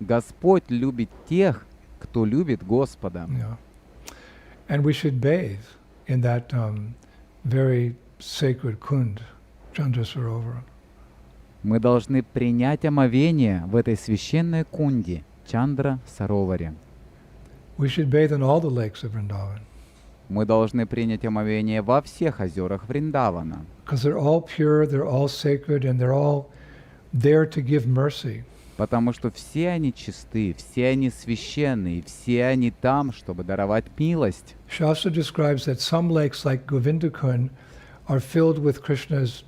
Господь любит тех, кто любит Господа. Yeah. And we should bathe in that very sacred kund, Chandra Sarovara. Мы должны принять омовение в этой священной кунде, Чандра Сароваре. We should bathe in all the lakes of Vrindavan Мы должны принять омовение во всех озерах Вриндавана, because they're all pure, they're all sacred, and they're all there to give mercy. потому что все они чисты, все они священные, все они там, чтобы даровать милость. Shastra describes that some lakes like Govindakund are filled with Krishna's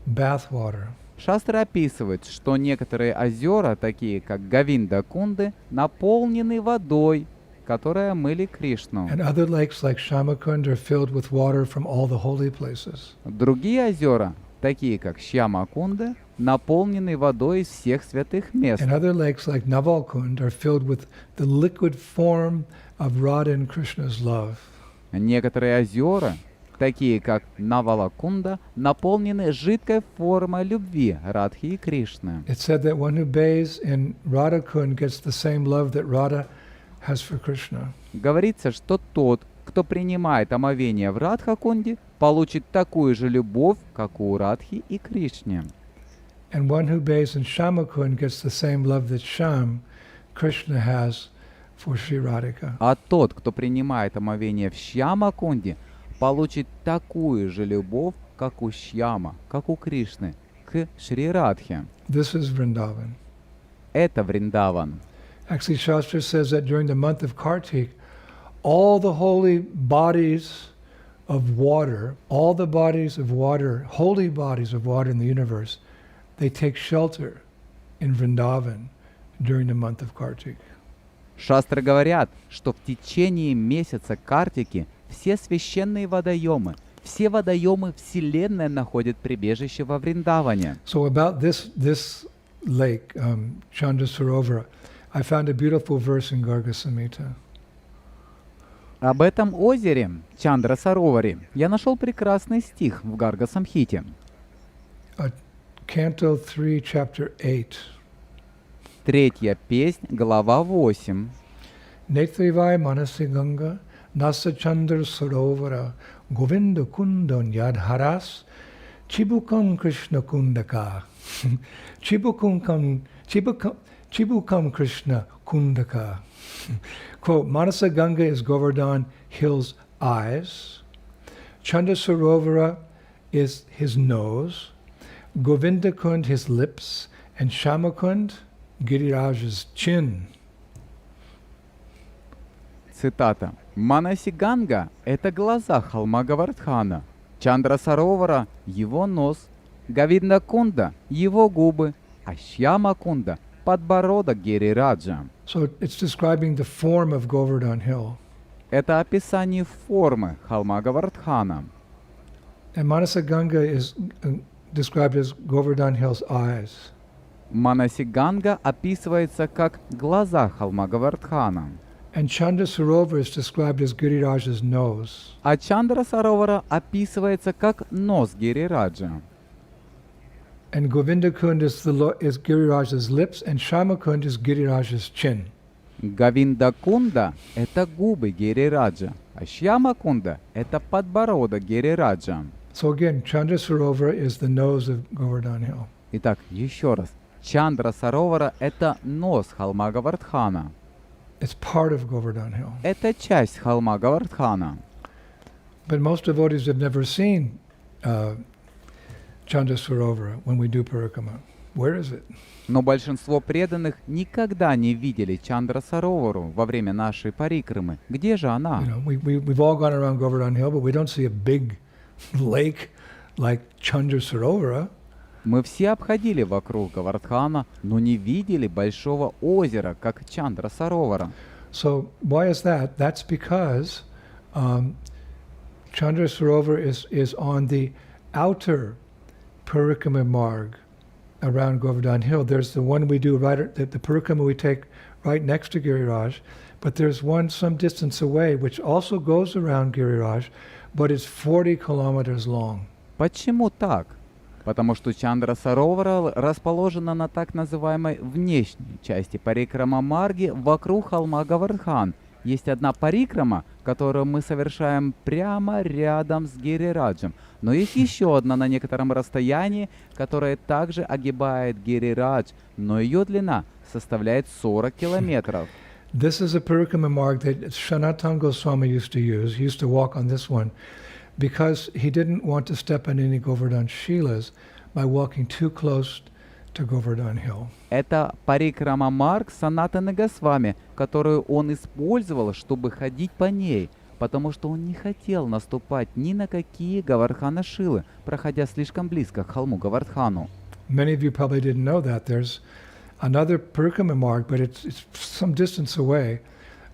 bath water. Шастры описывают, что некоторые озера, такие как Говинда-кунды, наполнены водой, которая омыли Кришну. And other lakes like Shamakund are filled with water from all the holy places. Другие озера, такие как Шьяма-кунды, наполнены водой из всех святых мест. And other lakes like Navalkund are filled with the liquid form of Radha and Krishna's love. Некоторые озера, такие как Навалакунда, наполнены жидкой формой любви Радхи и Кришны. It's said that one who bathes in Radha Kund gets the same love that Radha has for Krishna. Говорится, что тот, кто принимает омовение в Радха-кунде, получит такую же любовь, как у Радхи и Кришне. And one who bathes in Shamakund gets the same love that Sham, Krishna, has for Sri Radhika. А тот, кто принимает омовение в Шьяма-кунде, получит такую же любовь, как у Шьяма, как у Кришны, к Шри Радхе. This is Vrindavan. Это Вриндаван. Actually, Shastra says that during the month of Kartik, all the holy bodies of water, all the bodies of water, holy bodies of water in the universe, they take shelter in Vrindavan during the month of Kartik. Шастры говорят, что в течение месяца Картики все священные водоемы, все водоемы Вселенной находят прибежище во Вриндаване. So about this lake, Chandra Sarovara, I found a beautiful verse in Garga Samhita. Об этом озере, Чандра Сароваре, я нашел прекрасный стих в Гарга Самхите. Canto 3, chapter 8. Третья песнь, глава 8. Netrivai Manasi Ganga, Nasa Chandra Sarovara, Govinda Kundan Yadharas, Chibukam Krishna Kundaka. Chibukam Krishna Kundaka. Quote, Manasa Ganga is Govardhan Hill's eyes. Chandra Sarovara is his nose. Govinda Kund his lips. And Shamakund, Giriraj's chin. Цитата. Манасиганга – это глаза холма Гавардхана. Чандра Саровара – его нос. Говинда Кунда – его губы. А Шьяма Кунда – подбородок Гирираджа. So it's describing the form of Govardhan Hill. Это описание формы холма Гавардхана. And Manasa Ganga is described as Govardhan Hill's eyes. Манасиганга описывается как глаза холма Гавардхана. And Chandra Sarovar is described as Giriraj's nose. А Чандра Саровара описывается как нос Гирираджа. And Govinda Kund is Giriraj's lips, and Shamakund is Giriraj's chin. Говинда Кунда – это губы Гирираджа, а Шьяма Кунда – это подбородок Гирираджа. So again, Chandra Sarovar is the nose of Govardhan Hill. Итак, еще раз. Чандра Саровара – это нос холма Гавардхана. It's part of Govardhan Hill. Это часть холма Гавардхана. But most devotees have never seen Chandra Sarovar when we do Parikrama. Where is it? Но большинство преданных никогда не видели Чандра Саровару во время нашей парикрамы. Где же она? You know, we've all gone around Govardhan Hill, but we don't see a big lake like Chandra Sarovara. Мы все обходили вокруг Гавардхана, но не видели большого озера, как Чандра Саровара. So why is that? That's because Chandra Sarovar is on the outer Parikrama Marg around Govardhan Hill. There's the one we do the Parikrama we take right next to Giriraj, but there's one some distance away which also goes around Giriraj, but it's 40 kilometers long. Почему так? Потому что Чандра Саровара расположена на так называемой внешней части Парикрама Марги вокруг холма Гавардхан. Есть одна парикрама, которую мы совершаем прямо рядом с Гирираджем. Но есть еще одна на некотором расстоянии, которая также огибает Гирирадж, но ее длина составляет 40 километров. This is a parikrama marg that Sanatana Goswami used to use. He used to walk on this one because he didn't want to step on any Govardhan Shilas by walking too close to Govardhan Hill. Это парикрама Марг Санатаны Госвами, которую он использовал, чтобы ходить по ней, потому что он не хотел наступать ни на какие Гавардхана Шилы, проходя слишком близко к холму Гавардхану. Many of you probably didn't know that. There's another parikrama marg, but it's some distance away.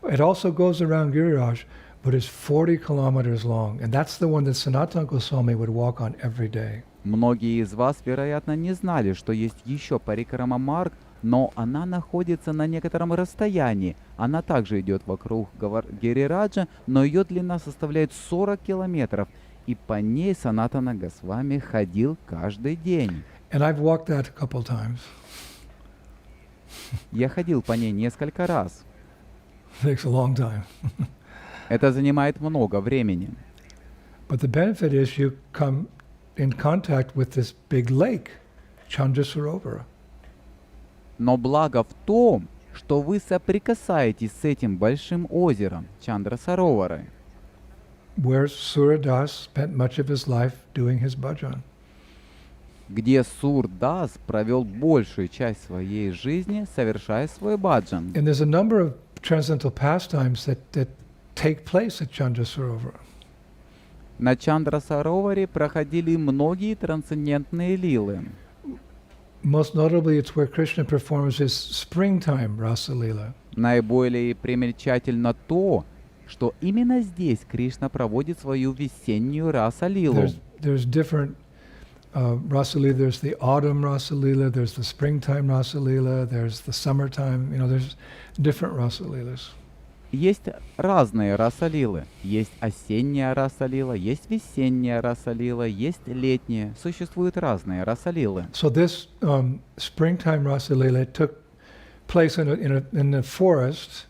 It also goes around Giriraj, but it's 40 kilometers long. And that's the one that Sanatana Goswami would walk on every day. Многие из вас, вероятно, не знали, что есть еще парикрама Марг, но она находится на некотором расстоянии. Она также идет вокруг Гирираджа, но ее длина составляет 40 километров. И по ней Санатана Госвами ходил каждый день. And I've walked that a couple times. Я ходил по ней несколько раз. It takes a long time. Это занимает много времени. But the benefit is you come in contact with this big lake, Chandrasarovara. Но благо в том, что вы соприкасаетесь с этим большим озером Чандра-Саровары, Where Suradas spent much of his life doing his bhajan. где Сурдас провел большую часть своей жизни, совершая свой баджан. And there's a number of transcendental pastimes that take place at Chandrasarovara. На Чандра-Сароваре проходили многие трансцендентные лилы. Most notably, it's where Krishna performs his springtime Rasa Leela. Наиболее примечательно то, что именно здесь Кришна проводит свою весеннюю раса-лилу. There's different Rasa Leela. There's the autumn Rasa Leela. There's the springtime Rasa Leela. There's the summertime. There's different Rasa Leelas. Есть разные раса-лилы. Есть осенняя раса-лила, есть весенняя раса-лила, есть летняя. Существуют разные раса-лилы. So this springtime Rasa Leela took place in the forest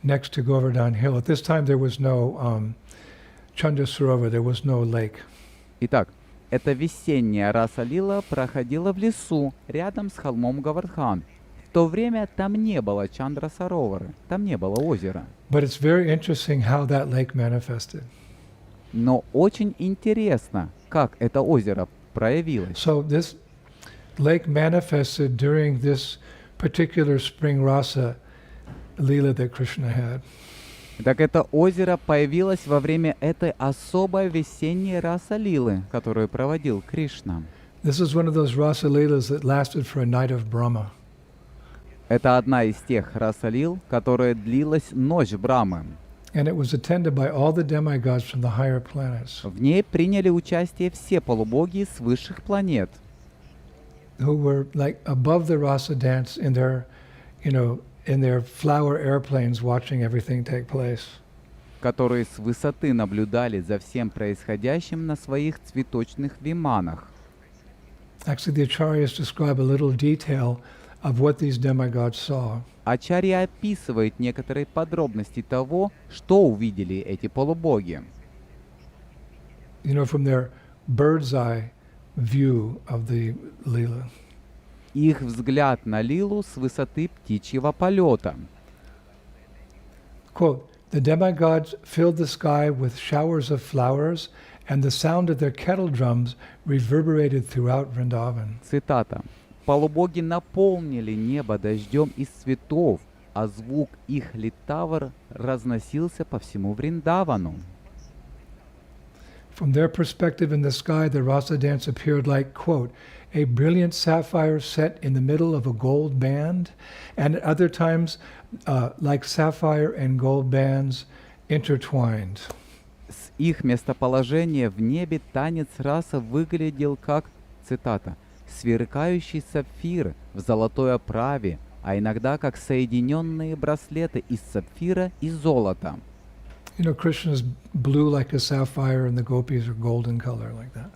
next to Govardhan Hill. At this time there was no Chandrasarovar, there was no lake. Итак, эта весенняя раса-лила проходила в лесу, рядом с холмом Гавардхан. В то время там не было Чандра-Саровары, там не было озера. But it's very interesting how that lake manifested. Но очень интересно, как это озеро проявилось. So this lake manifested during this particular spring rasa Leela that Krishna had. Так это озеро появилось во время этой особой весенней раса-лилы, которую проводил Кришна. This is one of those rasa Leelas that lasted for a night of Brahma. Это одна из тех раса-лил, которая длилась ночь Брамы. And it was attended by all the demigods from the higher planets, В ней приняли участие все полубоги с высших планет, who were like above the rasa dance in their, in their flower airplanes watching everything take place. которые с высоты наблюдали за всем происходящим на своих цветочных виманах. Actually, the acharyas describe a little detail of what these demigods saw. Ачарья описывает некоторые подробности того, что увидели эти полубоги. From their bird's eye view of the Leela. Их взгляд на лилу с высоты птичьего полета. Quote, the demigods filled the sky with showers of flowers, and the sound of their kettle drums reverberated throughout Vrindavan. Цитата. «Полубоги наполнили небо дождем из цветов, а звук их литавр разносился по всему Вриндавану». From their perspective in the sky, the rasa dance appeared like, quote, a brilliant sapphire set in the middle of a gold band, and at other times, like sapphire and gold bands intertwined. С их местоположения в небе танец раса выглядел как, цитата, «сверкающий сапфир в золотой оправе, а иногда как соединенные браслеты из сапфира и золота». Krishna's blue like a sapphire and the gopis are golden color like that.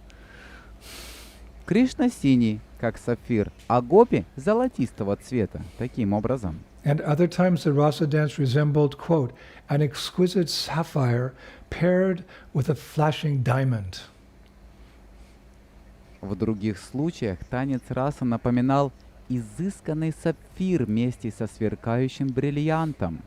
Кришна синий, как сапфир, а гопи золотистого цвета, таким образом. And other times the rasa dance resembled, quote, an exquisite sapphire paired with a flashing diamond. В других случаях танец раса напоминал изысканный сапфир вместе со сверкающим бриллиантом.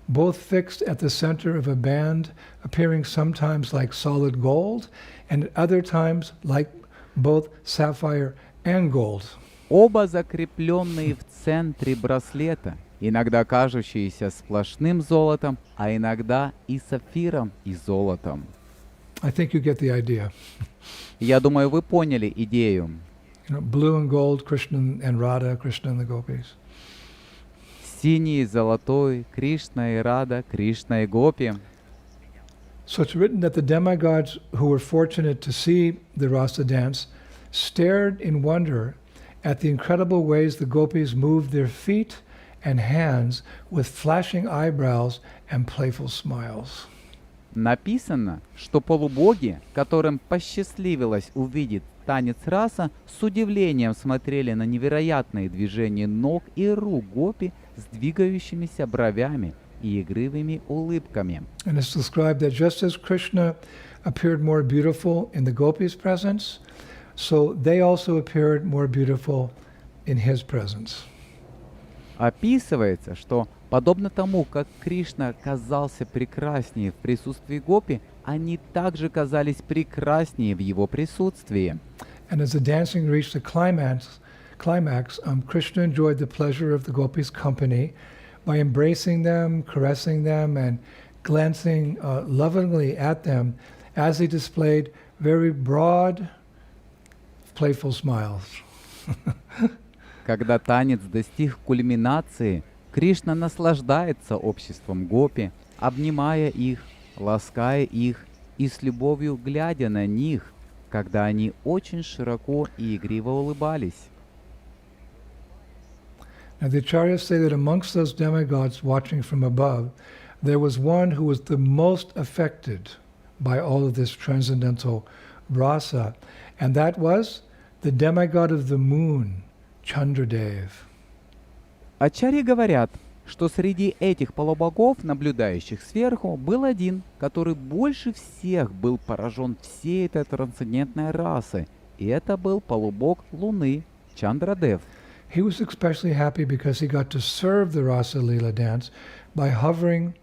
Both fixed at the center of a band, appearing sometimes like solid gold, and at other times like both sapphire and gold. Оба закрепленные в центре браслета, иногда кажущиеся сплошным золотом, а иногда и сапфиром, и золотом. I think you get the idea. Я думаю, вы поняли идею. You know, blue and gold, Krishna and Radha, Krishna and the gopis. Синий и золотой, Кришна и Рада, Кришна и Гопи. So it's written that the demigods who were fortunate to see the rasa dance stared in wonder at the incredible ways the gopis moved their feet and hands with flashing eyebrows and playful smiles. Написано, что полубоги, которым посчастливилось увидеть танец раса, с удивлением смотрели на невероятные движения ног и рук гопи с двигающимися бровями и игривыми улыбками. And it's described that just as Krishna appeared more beautiful in the gopis' presence, so they also appeared more beautiful in his presence. Описывается, что подобно тому, как Кришна казался прекраснее в присутствии гопи, они также казались прекраснее в его присутствии. And as the dancing reached the climax, Krishna enjoyed the pleasure of the gopis' company by embracing them, caressing them, and glancing lovingly at them as he displayed very broad, playful smiles. Когда танец достиг кульминации, Кришна наслаждается обществом гопи, обнимая их, лаская их и с любовью глядя на них, когда они очень широко и игриво улыбались. Now the acharyas say that amongst those demigods watching from above, there was one who was the most affected by all of this transcendental rasa, and that was the demigod of the moon, Chandradev. Ачарьи говорят, что среди этих полубогов, наблюдающих сверху, был один, который больше всех был поражен всей этой трансцендентной расой, и это был полубог Луны, Чандрадев. He was especially happy because he got to serve the Rasa Leela dance by hovering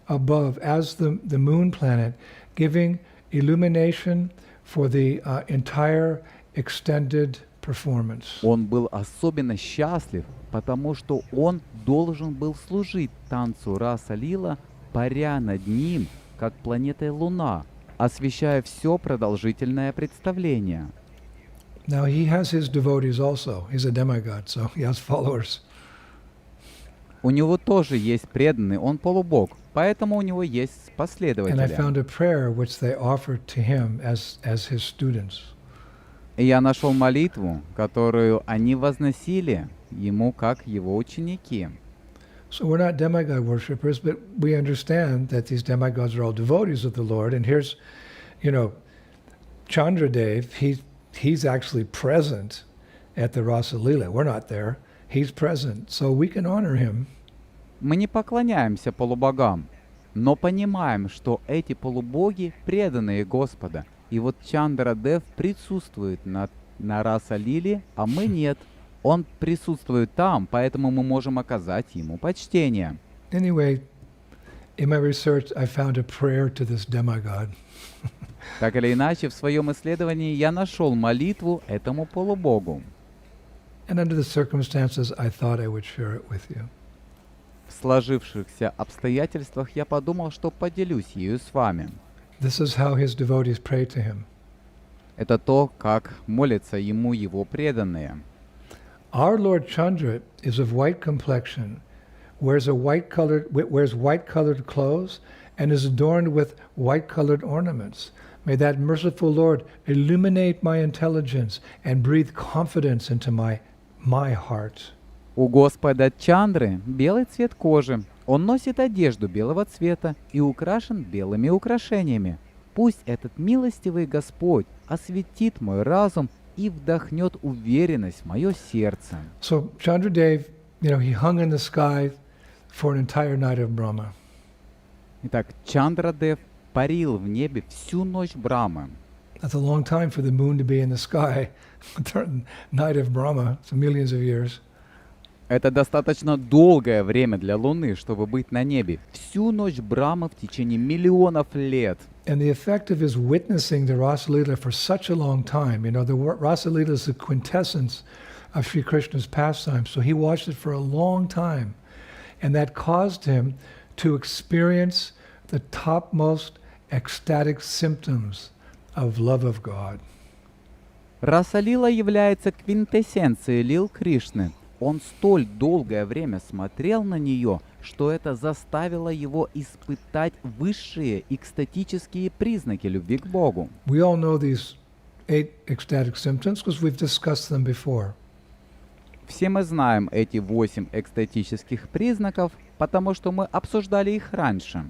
above as the moon planet, giving illumination for the entire extended performance. Он был особенно счастлив, потому что он должен был служить танцу Раса Лила, паря над ним, как планетой Луна, освещая все продолжительное представление. Now he has his devotees also. He's a demigod, so he has followers. У него тоже есть преданный, он полубог, поэтому у него есть And I последователи. found a prayer which they offered to him as his students. И я нашел молитву, которую они возносили ему как его ученики. So we're not demigod worshippers, but we understand that these demigods are all devotees of the Lord. And here's, you know, Chandradev, he's actually present at the Rasa Leela. We're not there. He's present, so we can honor him. Мы не поклоняемся полубогам, но понимаем, что эти полубоги преданные Господа. И вот Чандрадев присутствует на Раса Лиле, а мы нет. Он присутствует там, поэтому мы можем оказать ему почтение. Anyway, in my research, I found a prayer to this demigod. Так или иначе, в своем исследовании я нашел молитву этому полубогу. And under the circumstances, I thought I would share it with you. В сложившихся обстоятельствах я подумал, что поделюсь ею с вами. This is how his devotees pray to him. Это то, как молятся ему его преданные. Our Lord Chandra is of white complexion, wears white colored clothes, and is adorned with white colored ornaments. May that merciful Lord illuminate my intelligence and breathe confidence into my heart. У Господа Чандры белый цвет кожи. Он носит одежду белого цвета и украшен белыми украшениями. Пусть этот милостивый Господь осветит мой разум и вдохнет уверенность в мое сердце. So Chandradev, he hung in the sky for an entire night of Brahma. Итак, Чандрадев парил в небе всю ночь Брамы. That's a long time for the moon to be in the sky. Night of Brahma, so millions of years. Это достаточно долгое время для Луны, чтобы быть на небе. Всю ночь Брамы в течение миллионов лет. And the effect of his witnessing the Rasa Leela for such a long time, the Rasa Leela is the quintessence of Sri Krishna's pastime. So he watched it for a long time. And that caused him to experience the topmost ecstatic symptoms of love of God. Раса Лила является квинтэссенцией лил Кришны. Он столь долгое время смотрел на нее, что это заставило его испытать высшие экстатические признаки любви к Богу. We all know these 8 ecstatic symptoms because we've discussed them before. Все мы знаем эти 8 экстатических признаков, потому что мы обсуждали их раньше.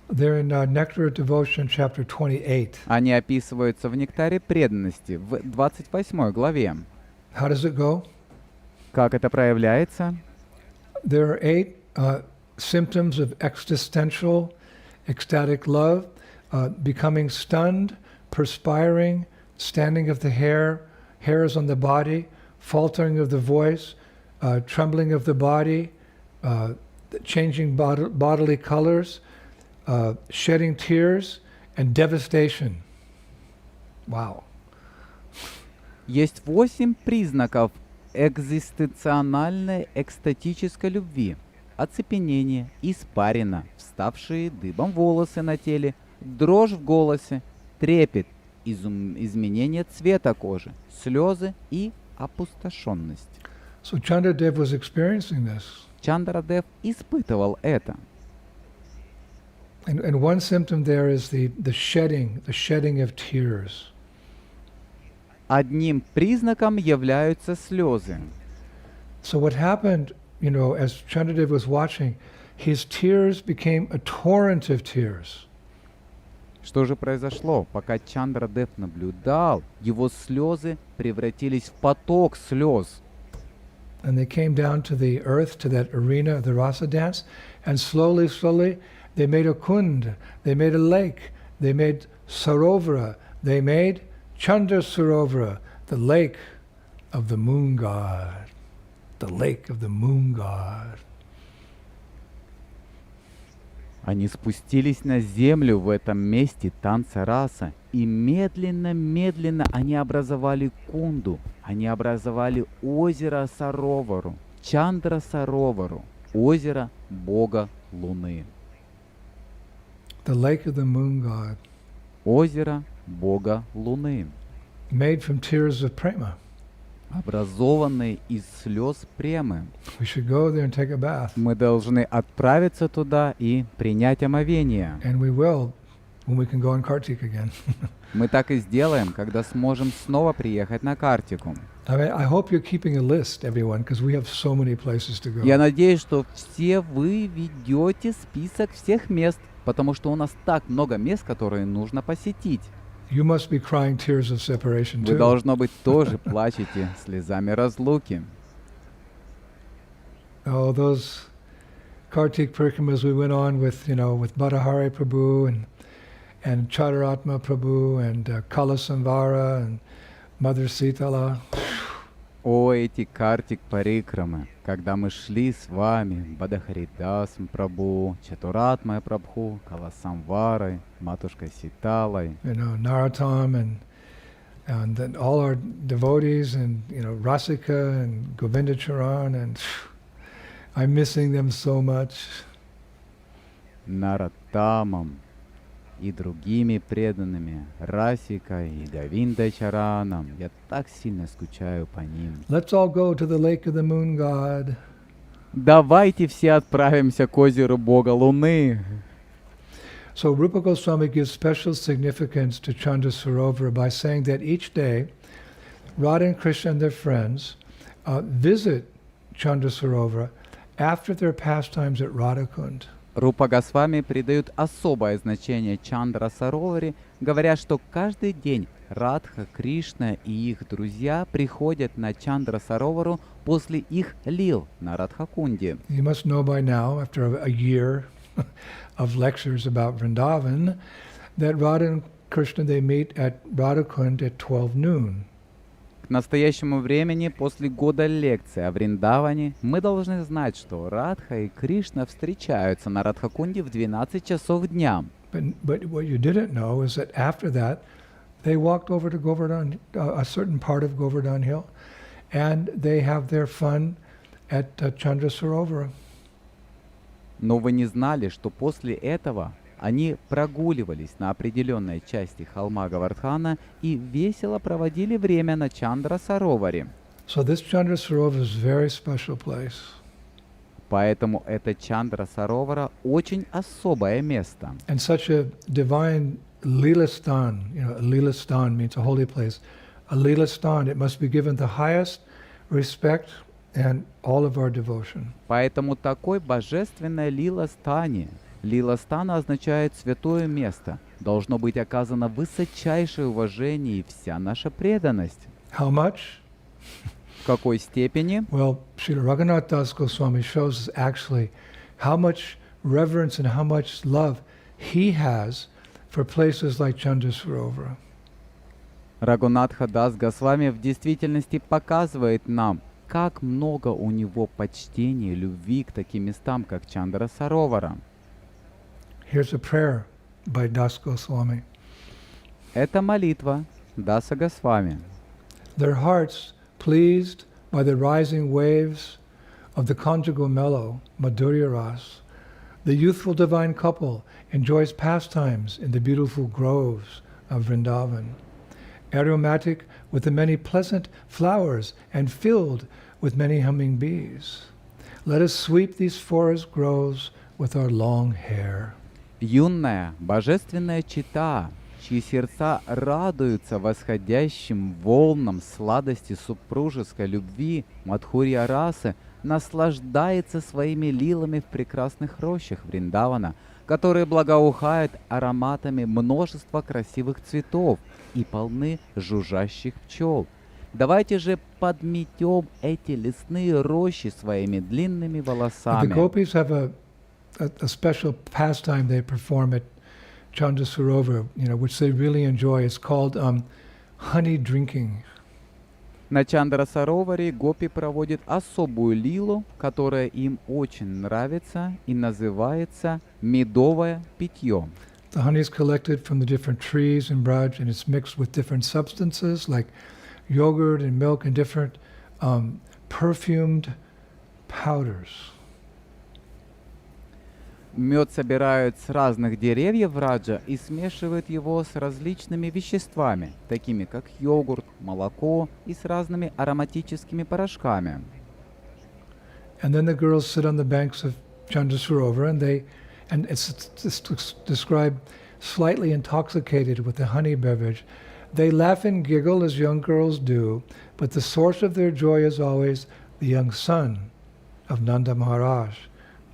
They're in Nectar of Devotion, chapter 28. Они описываются в Нектаре преданности в 28 главе. How does it go? Как это проявляется? There are 8 symptoms of existential, ecstatic love, becoming stunned, perspiring, standing of the hair, hairs on the body, faltering of the voice, trembling of the body, changing bodily colors, shedding tears, and devastation. Wow. Есть 8 признаков экзистенциональной экстатической любви. Оцепенение, испарина, вставшие дыбом волосы на теле, дрожь в голосе, трепет, изменение цвета кожи, слезы и опустошенность. So Chandradev was experiencing this. Чандрадев испытывал это. And one symptom there is the shedding of tears. Одним признаком являются слезы. So what happened, as Chandradev was watching, his tears became a torrent of tears. Что же произошло? Пока Чандрадев наблюдал, его слезы превратились в поток слез. And they came down to the earth, to that arena of the rasa dance, and slowly, they made a kund, they made a lake, they made sarovara, they made Chandra Sarovara, the lake of the moon god. The lake of the moon god. Они спустились на землю в этом месте танца раса, и медленно они образовали кунду, они образовали озеро Саровару, Чандра Саровару, озеро бога Луны. The lake of the moon god. Озеро бога Луны, made from tears of prema. образованное из слез премы. We should go there and take a bath. Мы должны отправиться туда и принять омовение. And we will when we can go on Kartik again. Мы так и сделаем, когда сможем снова приехать на Картику. I hope you're keeping a list, everyone, because we have so many places to go. Я надеюсь, что все вы ведете список всех мест, потому что у нас так много мест, которые нужно посетить. You must be crying tears of separation Вы, too. должно быть, тоже плачете слезами разлуки. Oh, those Kartik Parikramas we went on with Bharahari Prabhu and Chadaratma Prabhu and Kala Samvara and Mother Sitala. О, эти Картик Парикрамы, когда мы шли с вами, Бадахаридасом Прабху, Чатуратмой Прабху, Каласамварой, Матушкой Ситалой, Narottam and then all our devotees and Rasika and Govinda Charan, and I'm missing them so much. Нароттамом и другими преданными, Расикой и Говиндачараном. Я так сильно скучаю по ним. Let's all go to the lake of the moon god. Давайте все отправимся к озеру Бога Луны. So Rupa Goswami gives special significance to Chandra Sarovara by saying that each day Radha and Krishna and their friends visit Chandra Sarovara after their pastimes at Radhakund. Рупа Госвами придают особое значение Чандра Сароваре, говоря, что каждый день Радха, Кришна и их друзья приходят на Чандра Саровару после их лил на Радхакунде. You must know by now, after a year of lectures about Vrindavan, that Radha and Krishna, they meet at Radhakund at 12 noon. К настоящему времени, после года лекций о Вриндаване, мы должны знать, что Радха и Кришна встречаются на Радхакунде в 12 часов дня. But what you didn't know is that after that, they walked over to Govardhan, a certain part of Govardhan Hill, and they have their fun at Chandra Sarovara. Но вы не знали, что после этого они прогуливались на определенной части холма Говардхана и весело проводили время на Чандра Сароваре. So this Chandra Sarovar is a very special place. Поэтому это Чандра Саровара очень особое место. And such a divine Leelastan, a Leelastan means a holy place. A Leelastan, it must be given the highest respect and all of our devotion. Поэтому такой божественной Лила-стане. Лила-стана означает святое место. Должно быть оказано высочайшее уважение и вся наша преданность. How much? В какой степени? Well, Srila Raghunath Das Goswami shows us actually how much reverence and how much love he has for places like Chandra Sarovara. Рагунатха Дас Госвами в действительности показывает нам, как много у него почтения и любви к таким местам, как Чандра Саровара. Here's a prayer by Das Goswami. Это молитва Даса Госвами. Their hearts pleased by the rising waves of the conjugal mellow, Madhurya Ras. The youthful divine couple enjoys pastimes in the beautiful groves of Vrindavan, aromatic with the many pleasant flowers and filled with many humming bees. Let us sweep these forest groves with our long hair. Юная, божественная чета, чьи сердца радуются восходящим волнам сладости супружеской любви Мадхурья расы, наслаждается своими лилами в прекрасных рощах Вриндавана, которые благоухают ароматами множества красивых цветов и полны жужжащих пчел. Давайте же подметем эти лесные рощи своими длинными The волосами. gopis have a special pastime they perform at Chandra Sarovar, which they really enjoy. It's called honey drinking. На Чандра Сароваре гопи проводят особую лилу, которая им очень нравится и называется медовое питье. The honey is collected from the different trees in Braj, and it's mixed with different substances like yogurt and milk and different perfumed powders. Мед собирают с разных деревьев Раджа и смешивают его с различными веществами, такими как йогурт, молоко и с разными ароматическими порошками. And then the girls sit on the banks of Chandra Sarovar, and it's described slightly intoxicated with the honey beverage. They laugh and giggle as young girls do, but the source of their joy is always the young son of Nanda Maharaj,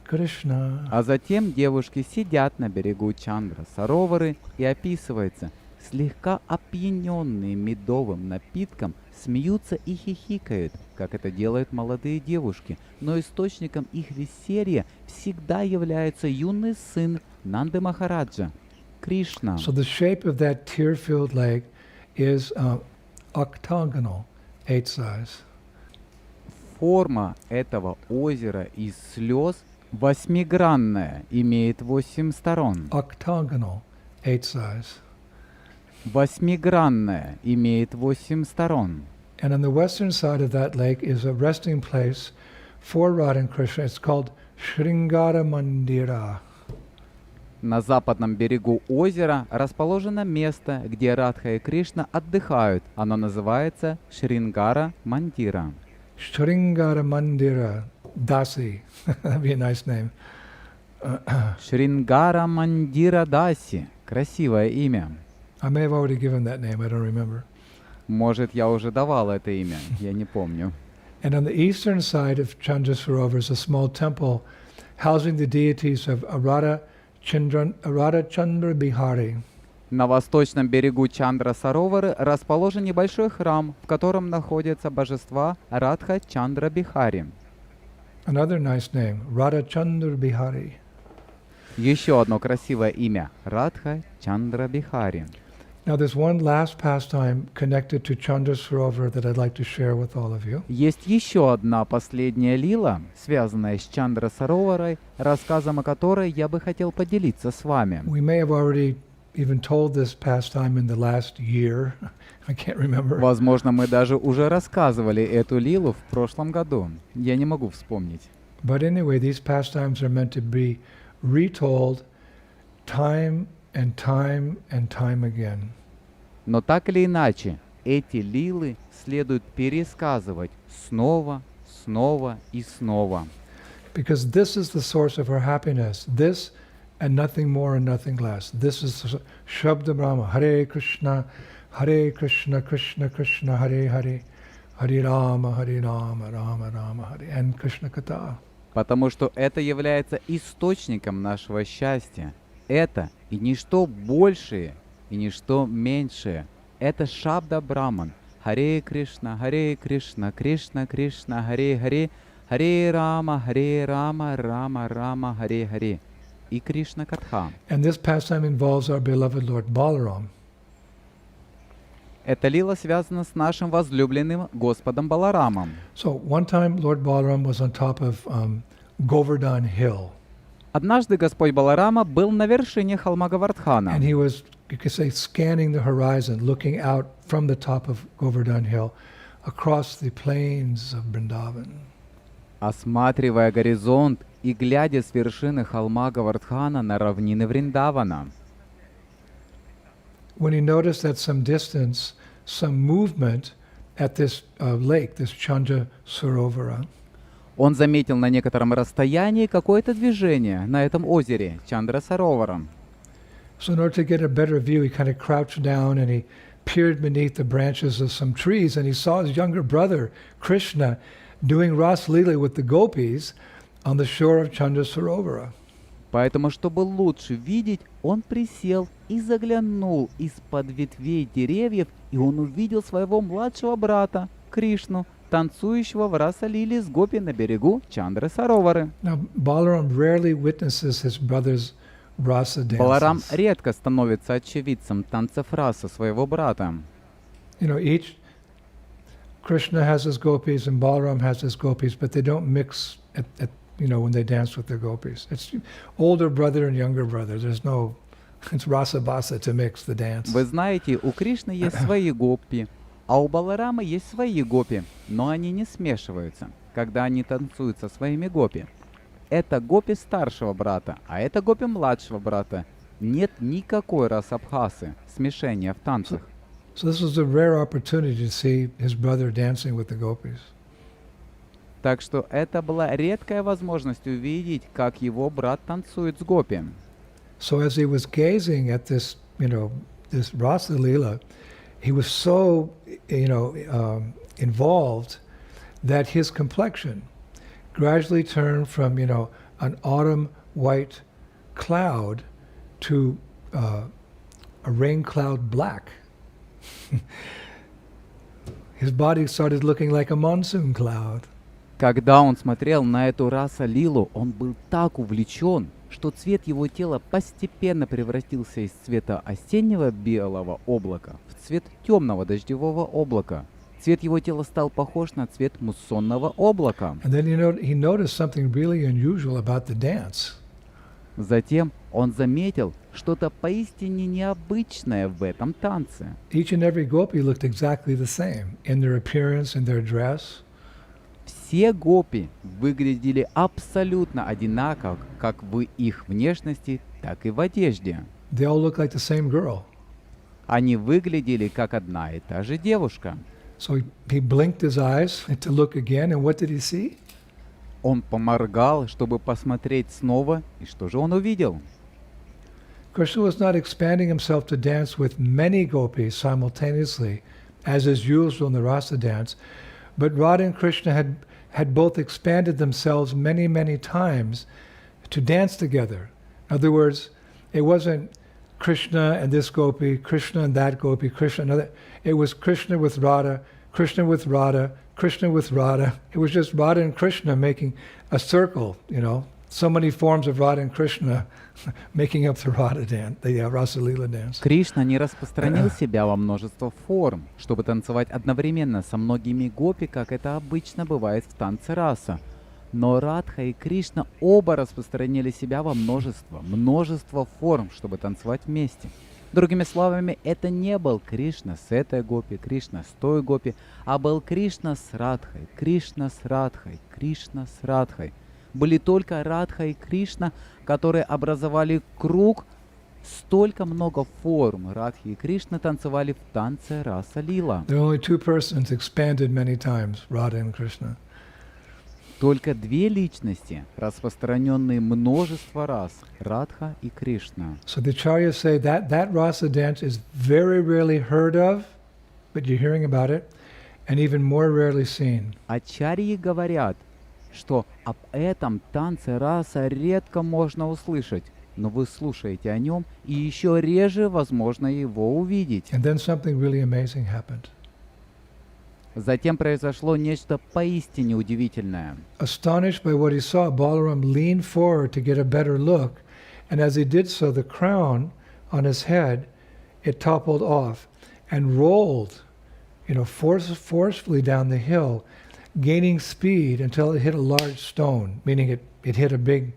Krishna. А затем девушки сидят на берегу Чандра Саровары и описывается, слегка опьяненные медовым напитком, смеются и хихикают, как это делают молодые девушки, но источником их веселья всегда является юный сын Нанды Махараджа, Кришна. So the shape of that tear-filled lake is octagonal, 8 size. Форма этого озера из слез восьмигранная, имеет 8 сторон. Octagonal, 8 size. Восьмигранная, имеет 8 сторон. And on the western side of that lake is a resting place for Radha and Krishna. It's called Sringara Mandira. На западном берегу озера расположено место, где Радха и Кришна отдыхают. Оно называется Шрингара Мандира. Sringara Mandira Dasi. That'd be a nice name. Шрингара Мандира Даси. Красивое имя. I may have already given that name, I don't remember. Может, я уже давал это имя, я не помню. And on the eastern side of Chandra Sarovar is a small temple housing the deities of Radha Chandra Bihari. На восточном берегу Чандра Саровары расположен небольшой храм, в котором находятся божества Радха Чандра Бихари. Another nice name, Radha Chandra Bihari. Еще одно красивое имя – Радха Чандра Бихари. Now, there's one last pastime connected to Chandra Sarovar that I'd like to share with all of you. Есть еще одна последняя лила, связанная с Чандра Сароварой, рассказом о которой я бы хотел поделиться с вами. We may have already even told this pastime in the last year. I can't remember. Возможно, мы даже уже рассказывали эту лилу в прошлом году. Я не могу вспомнить. But anyway, these pastimes are meant to be retold time and time and time again. Но так или иначе, эти лилы следует пересказывать снова, снова и снова. Because this is the source of our happiness. This and nothing more and nothing less. This is Shabda Brahma. Hare Krishna, Krishna Krishna, Hare Hare, Hare Rama, Rama Rama, Hare. And Krishna Katha. Потому что это является источником нашего счастья. Это и ничто большее, и ничто меньшее. Это Шабда Браман. Харе Кришна, Кришна Кришна, Харе Харе, Харе Рама, Рама Рама, Харе Харе. И Кришна Катха. And this pastime involves our beloved Lord Balaram. Эта лила связана с нашим возлюбленным Господом Баларамом. So one time Lord Balaram was on top of Govardhan Hill. Однажды Господь Баларама был на вершине холма Говардхана. And he was, you could say, scanning the horizon, looking out from the top of Govardhan Hill across the plains of Vrindavan. Осматривая горизонт и глядя с вершины холма Говардхана на равнины Вриндавана. When he noticed at some distance some movement at this lake, this Chandra Sarovara. Он заметил на некотором расстоянии какое-то движение на этом озере Чандра Саровара. So in order to get a better view, he kind of crouched down and he peered beneath the branches of some trees, and he saw his younger brother, Krishna, doing Ras Lila with the gopis on the shore of Chandra Sarovara. Поэтому, чтобы лучше видеть, он присел и заглянул из-под ветвей деревьев, и он увидел своего младшего брата, Кришну, танцующего в Раса-лиле с гопи на берегу Чандры Саровары. Now, Balaram rarely witnesses his brother's rasa dances. Баларам редко становится очевидцем танцев раса своего брата. You know, each Krishna has his gopis and Balaram has his gopis, but they don't mix at when they dance with their gopis. It's older brother and younger brother. There's no, it's rasa basa to mix the dance. Вы знаете, у Кришны есть свои гопи, а у Баларама есть свои гопи, но они не смешиваются, когда они танцуют со своими гопи. Это гопи старшего брата, а это гопи младшего брата. Нет никакой расабхасы, смешения в танцах. So this was a rare opportunity to see his brother dancing with the gopis. Так что это была редкая возможность увидеть, как его брат танцует с гопи. So as he was gazing at this, this Rasa Leela, he was so, involved that his complexion gradually turned from, an autumn white cloud to a rain cloud black. His body started looking like a monsoon cloud. Когда он смотрел на эту Раса-лилу, он был так увлечен, что цвет его тела постепенно превратился из цвета осеннего белого облака в цвет темного дождевого облака. Цвет его тела стал похож на цвет муссонного облака. And then he noticed something really unusual about the dance. Затем он заметил что-то поистине необычное в этом танце. Each and every gopi looked exactly the same in their appearance, in their dress. Все гопи выглядели абсолютно одинаково, как в их внешности, так и в одежде. They all looked like the same girl. Они выглядели как одна и та же девушка. So he blinked his eyes to look again, and what did he see? Он поморгал, чтобы посмотреть снова, и что же он увидел? Krishna was not expanding himself to dance with many gopis simultaneously, as is usual in the rasa dance, but Radha and Krishna had both expanded themselves many, many times to dance together. In other words, it wasn't Krishna and this gopi, Krishna and that gopi, Krishna another. It was Krishna with Radha, Krishna with Radha, Krishna with Radha. It was just Radha and Krishna making a circle, you know. So many forms of Radha and Krishna making up the Radha dance, the Rasa Leela dance. Кришна не распространил себя во множество форм, чтобы танцевать одновременно со многими гопи, как это обычно бывает в танце раса. Но Радха и Кришна оба распространили себя во множество форм, чтобы танцевать вместе. Другими словами, это не был Кришна с этой гопи, Кришна с той гопи, а был Кришна с Радхой, Кришна с Радхой, Кришна с Радхой. Были только Радха и Кришна, которые образовали круг. Столько много форм Радхи и Кришны танцевали в танце раса лила. There are only two persons expanded many times, Radha and Krishna. Только две личности, распространенные множество раз, Радха и Кришна. So the acharyas say that rasa dance is very rarely heard of, but you're hearing about it, and even more rarely seen. Ачарьи говорят, что об этом танце раса редко можно услышать, но вы слушаете о нем, и еще реже возможно его увидеть. And then something really amazing happened. Затем произошло нечто поистине удивительное. Astonished by what he saw, Balaram leaned forward to get a better look, and as he did so, the crown on his head, it toppled off and rolled, forcefully down the hill, gaining speed until it hit a large stone, meaning it hit a big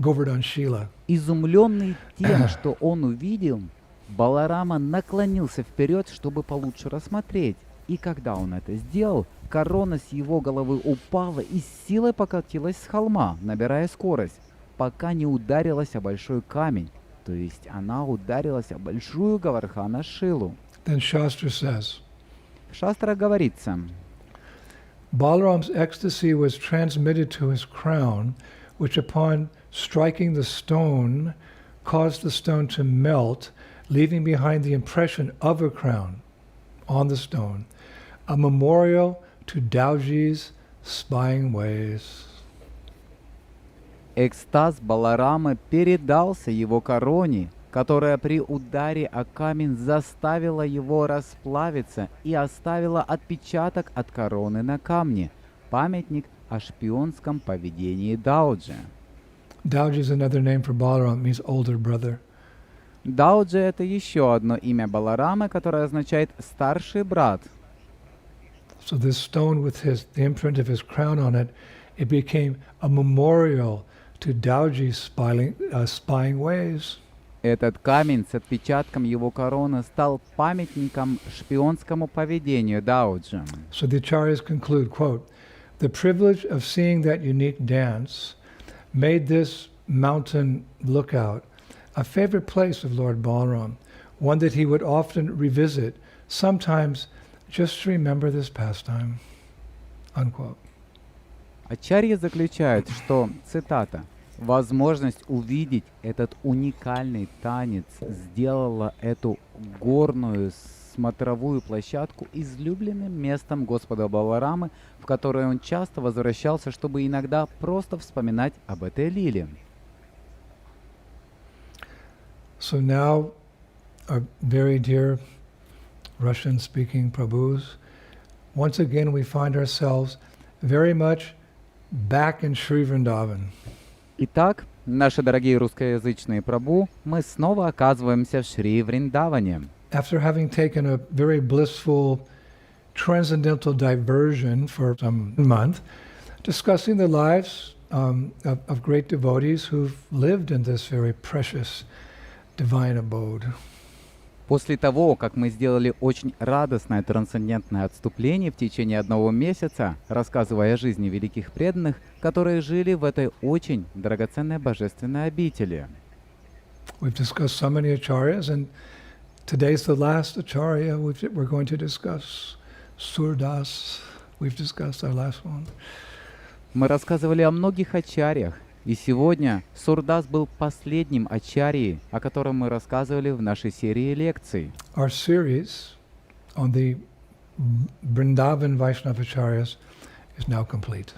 Govardhan Shila. Изумленный тем, что он увидел, Баларама наклонился вперед, чтобы получше рассмотреть. И когда он это сделал, корона с его головы упала и с силой покатилась с холма, набирая скорость, пока не ударилась о большой камень. То есть она ударилась о большую Гавардхана Шилу. Then Shastra says, В Шастра говорится, Balaram's ecstasy was transmitted to his crown, which upon striking the stone caused the stone to melt, leaving behind the impression of a crown on the stone, a memorial to Dauji's spying ways. экстаз Баларамы передался его короне, которая при ударе о камень заставила его расплавиться и оставила отпечаток от короны на камне, памятник о шпионском поведении Дауджи. Dauji is another name for Balaram, means older brother. Дауджи — это еще одно имя Баларамы, которое означает «старший брат». So this stone with the imprint of his crown on it, it became a memorial to Dauji's spying ways. Этот камень с отпечатком его короны стал памятником шпионскому поведению Дауджи. So the acharyas conclude, quote, the privilege of seeing that unique dance made this mountain lookout a favorite place of Lord Balaram, one that he would often revisit, sometimes just to remember this pastime. Unquote. Ачарья заключает, что, цитата, «возможность увидеть этот уникальный танец сделала эту горную смотровую площадку излюбленным местом Господа Баларамы, в которое он часто возвращался, чтобы иногда просто вспоминать об этой лиле». So now, our very dear Russian-speaking Prabhus, once again we find ourselves very much back in Sri Vrindavan. Итак, наши дорогие русскоязычные прабху, мы снова оказываемся в Шри Вриндаване. After having taken a very blissful transcendental diversion for some month, discussing the lives of great devotees who've lived in this very precious divine abode. После того, как мы сделали очень радостное трансцендентное отступление в течение одного месяца, рассказывая о жизни великих преданных, которые жили в этой очень драгоценной божественной обители. We've discussed so many acharyas, and today's the last acharya we're going to discuss. Surdas, we've discussed our last one. Мы рассказывали о многих ачарьях, и сегодня Сурдас был последним ачарьей, о котором мы рассказывали в нашей серии лекций. Our series on the Vrindavan Vaishnava acharyas is now complete.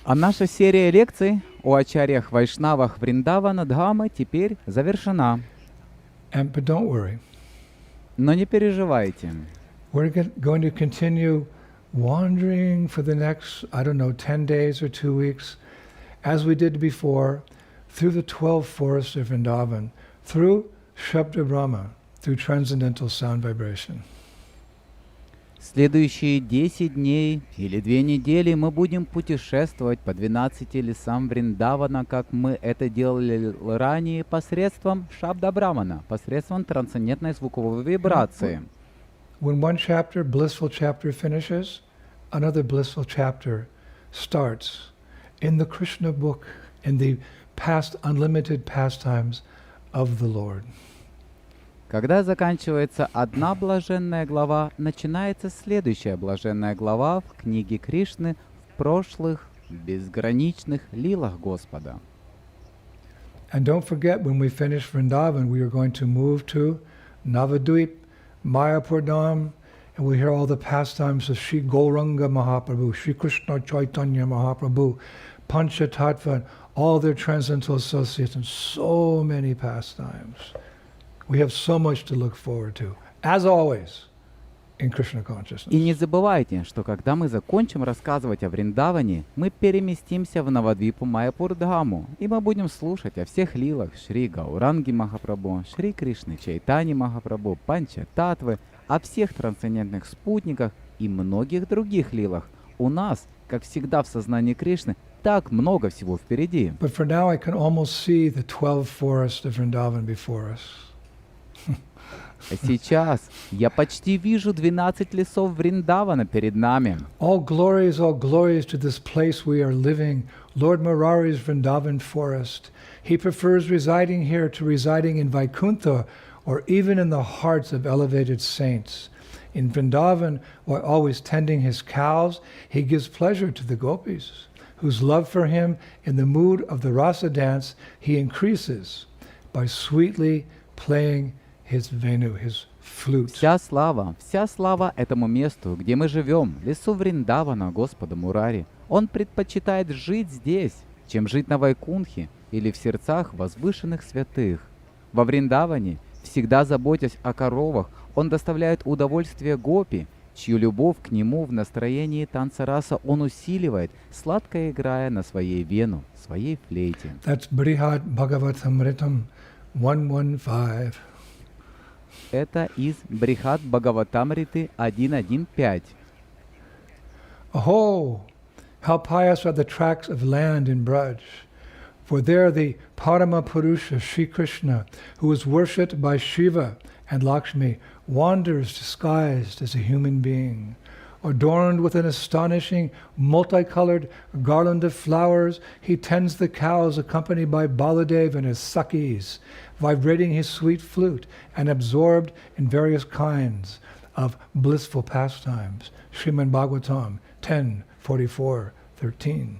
А наша серия лекций о ачарьях Вайшнавах Вриндавана Дхамы теперь завершена. But don't worry. Но не переживайте. We're going to continue wandering for the next, 10 days or 2 weeks, as we did before, through the 12 forests of Vrindavan, through Shabda Brahma, through transcendental sound vibration. Следующие 10 дней или 2 недели мы будем путешествовать по 12 лесам Вриндавана, как мы это делали ранее посредством Шабда Брамана, посредством трансцендентной звуковой вибрации. When one chapter, blissful chapter, finishes, another blissful chapter starts in the Krishna book, in the past unlimited pastimes of the Lord. Когда заканчивается одна блаженная глава, начинается следующая блаженная глава в книге Кришны в прошлых безграничных лилах Господа. And don't forget, when we finish Vrindavan, we are going to move to Navadvip, Mayapur Dham, and we hear all the pastimes of Sri Gauranga Mahaprabhu, Sri Krishna Chaitanya Mahaprabhu, Panchatattva, all their transcendental associates, and so many pastimes. We have so much to look forward to, as always, in Krishna consciousness. И не забывайте, что когда мы закончим рассказывать о Вриндаване, мы переместимся в Навадвипу Майяпурдхаму, и мы будем слушать о всех лилах Шри Гауранги Махапрабху, Шри Кришны Чайтани Махапрабху, Панча Татвы, о всех трансцендентных спутниках и многих других лилах. У нас, как всегда в сознании Кришны, так много всего впереди. But for now, I can almost see the 12 forests of Vrindavan before us. А сейчас я почти вижу 12 лесов Вриндавана перед нами. All glories to this place we are living, Lord Murari's Vrindavan forest. He prefers residing here to residing in Vaikuntha or even in the hearts of elevated saints. In Vrindavan, while always tending his cows, he gives pleasure to the gopis, whose love for him in the mood of the rasa dance he increases by sweetly playing his venu, his flute. Вся слава этому месту, где мы живем, лесу Вриндавана, Господа Мурари. Он предпочитает жить здесь, чем жить на Вайкунхе или в сердцах возвышенных святых. Во Вриндаване, всегда заботясь о коровах, он доставляет удовольствие гопи, чью любовь к нему в настроении танца раса он усиливает, сладко играя на своей вену, своей флейте. That's Brihad Bhagavatamritam 115. Это из Брихат Бхагаватамриты 1.1.5. Aho! How pious are the tracts of land in Braj! For there the Parama Purusha, Sri Krishna, who is worshipped by Shiva and Lakshmi, wanders disguised as a human being. Adorned with an astonishing multicolored garland of flowers, he tends the cows accompanied by Baladev and his Sakhis, vibrating his sweet flute and absorbed in various kinds of blissful pastimes. Srimad Bhagavatam 10:44-13.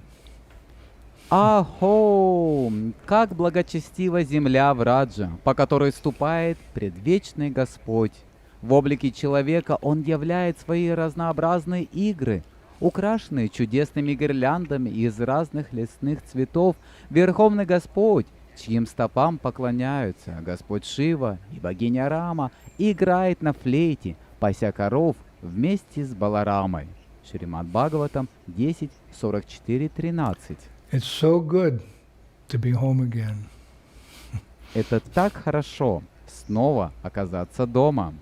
Ахо! Как благочестива земля Враджа, по которой ступает предвечный Господь. В облике человека он являет свои разнообразные игры, украшенные чудесными гирляндами из разных лесных цветов. Верховный Господь, чьим стопам поклоняются Господь Шива и богиня Рама, играет на флейте, пася коров вместе с Баларамой. Шримад Бхагаватам 10:44-13. It's so good to be home again. Это так хорошо снова оказаться дома.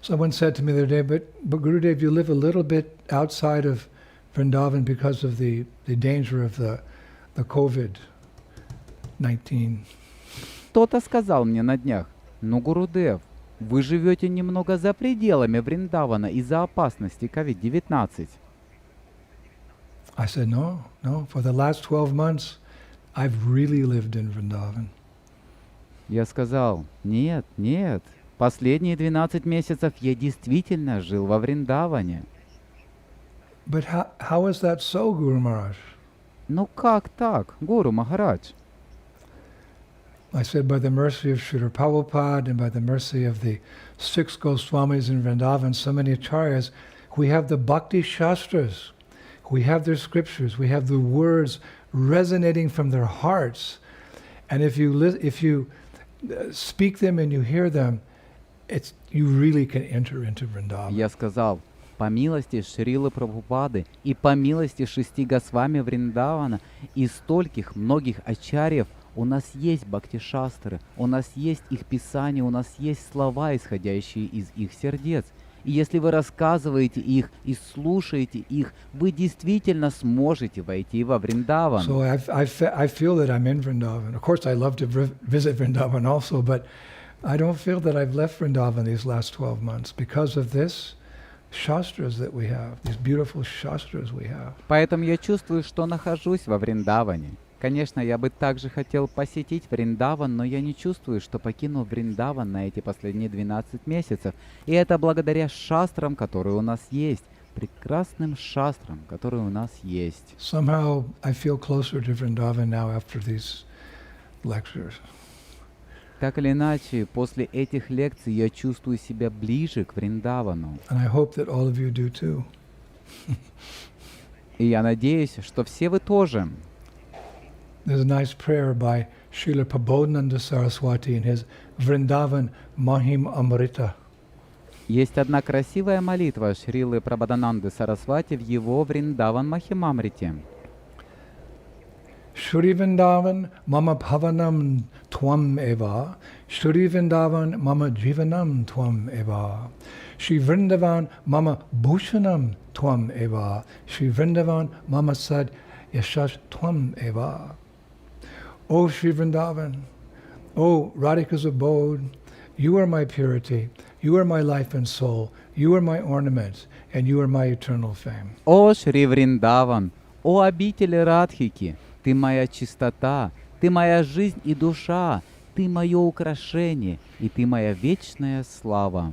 Someone said to me the other day, but Gurudev, you live a little bit outside of Vrindavan because of the danger of the COVID-19. Кто-то сказал мне на днях: «Ну, Гурудев, вы живете немного за пределами Вриндавана из-за опасности COVID-19». I said, no. For the last 12 months, I've really lived in Vrindavan. Я сказал: нет, последние 12 месяцев я действительно жил во Вриндаване. But how is that so, Guru Maharaj? Ну как так, Гуру Махарадж? I said, by the mercy of Srila Prabhupada and by the mercy of the 6 Goswamis in Vrindavan, so many acharyas, we have the Bhakti Shastras, we have their scriptures, we have the words resonating from their hearts. And if you speak them and you hear them, you really can enter into Vrindavan. Я сказал, по милости Шрилы Прабхупады и по милости 6 Госвами Вриндавана и стольких многих ачарьев у нас есть бхакти-шастры, у нас есть их писания, у нас есть слова, исходящие из их сердец. И если вы рассказываете их и слушаете их, вы действительно сможете войти во Вриндаван. So I feel that I'm in Vrindavan. Of course, I love to visit Vrindavan also, but I don't feel that I've left Vrindavan these last 12 months because of this shastras that we have, these beautiful shastras we have. Поэтому я чувствую, что нахожусь во Вриндаване. Конечно, я бы также хотел посетить Вриндаван, но я не чувствую, что покинул Вриндаван на эти последние 12 месяцев. И это благодаря шастрам, которые у нас есть. Прекрасным шастрам, которые у нас есть. Somehow I feel closer to Vrindavan now after these lectures. Так или иначе, после этих лекций я чувствую себя ближе к Вриндавану. And I hope that all of you do too. И я надеюсь, что все вы тоже. There's a nice prayer by Srila Prabodhananda Saraswati in his Vrindavan Mahim Amrita. Есть одна красивая молитва Шрилы Прабодананды Сарасвати в его Вриндаван Махимамрите. Shri Vrindavan mama bhavanam tvam eva. Shri Vrindavan mama jivanam tvam eva. Shri Vrindavan mama bhushanam tvam eva. Shri Vrindavan mama sad yashash tvam eva. O Shri Vrindavan, O Radhika's abode, you are my purity, you are my life and soul, you are my ornament, and you are my eternal fame. О Шри Вриндаван, о обители Радхики, ты моя чистота, ты моя жизнь и душа, ты мое украшение, и ты моя вечная слава.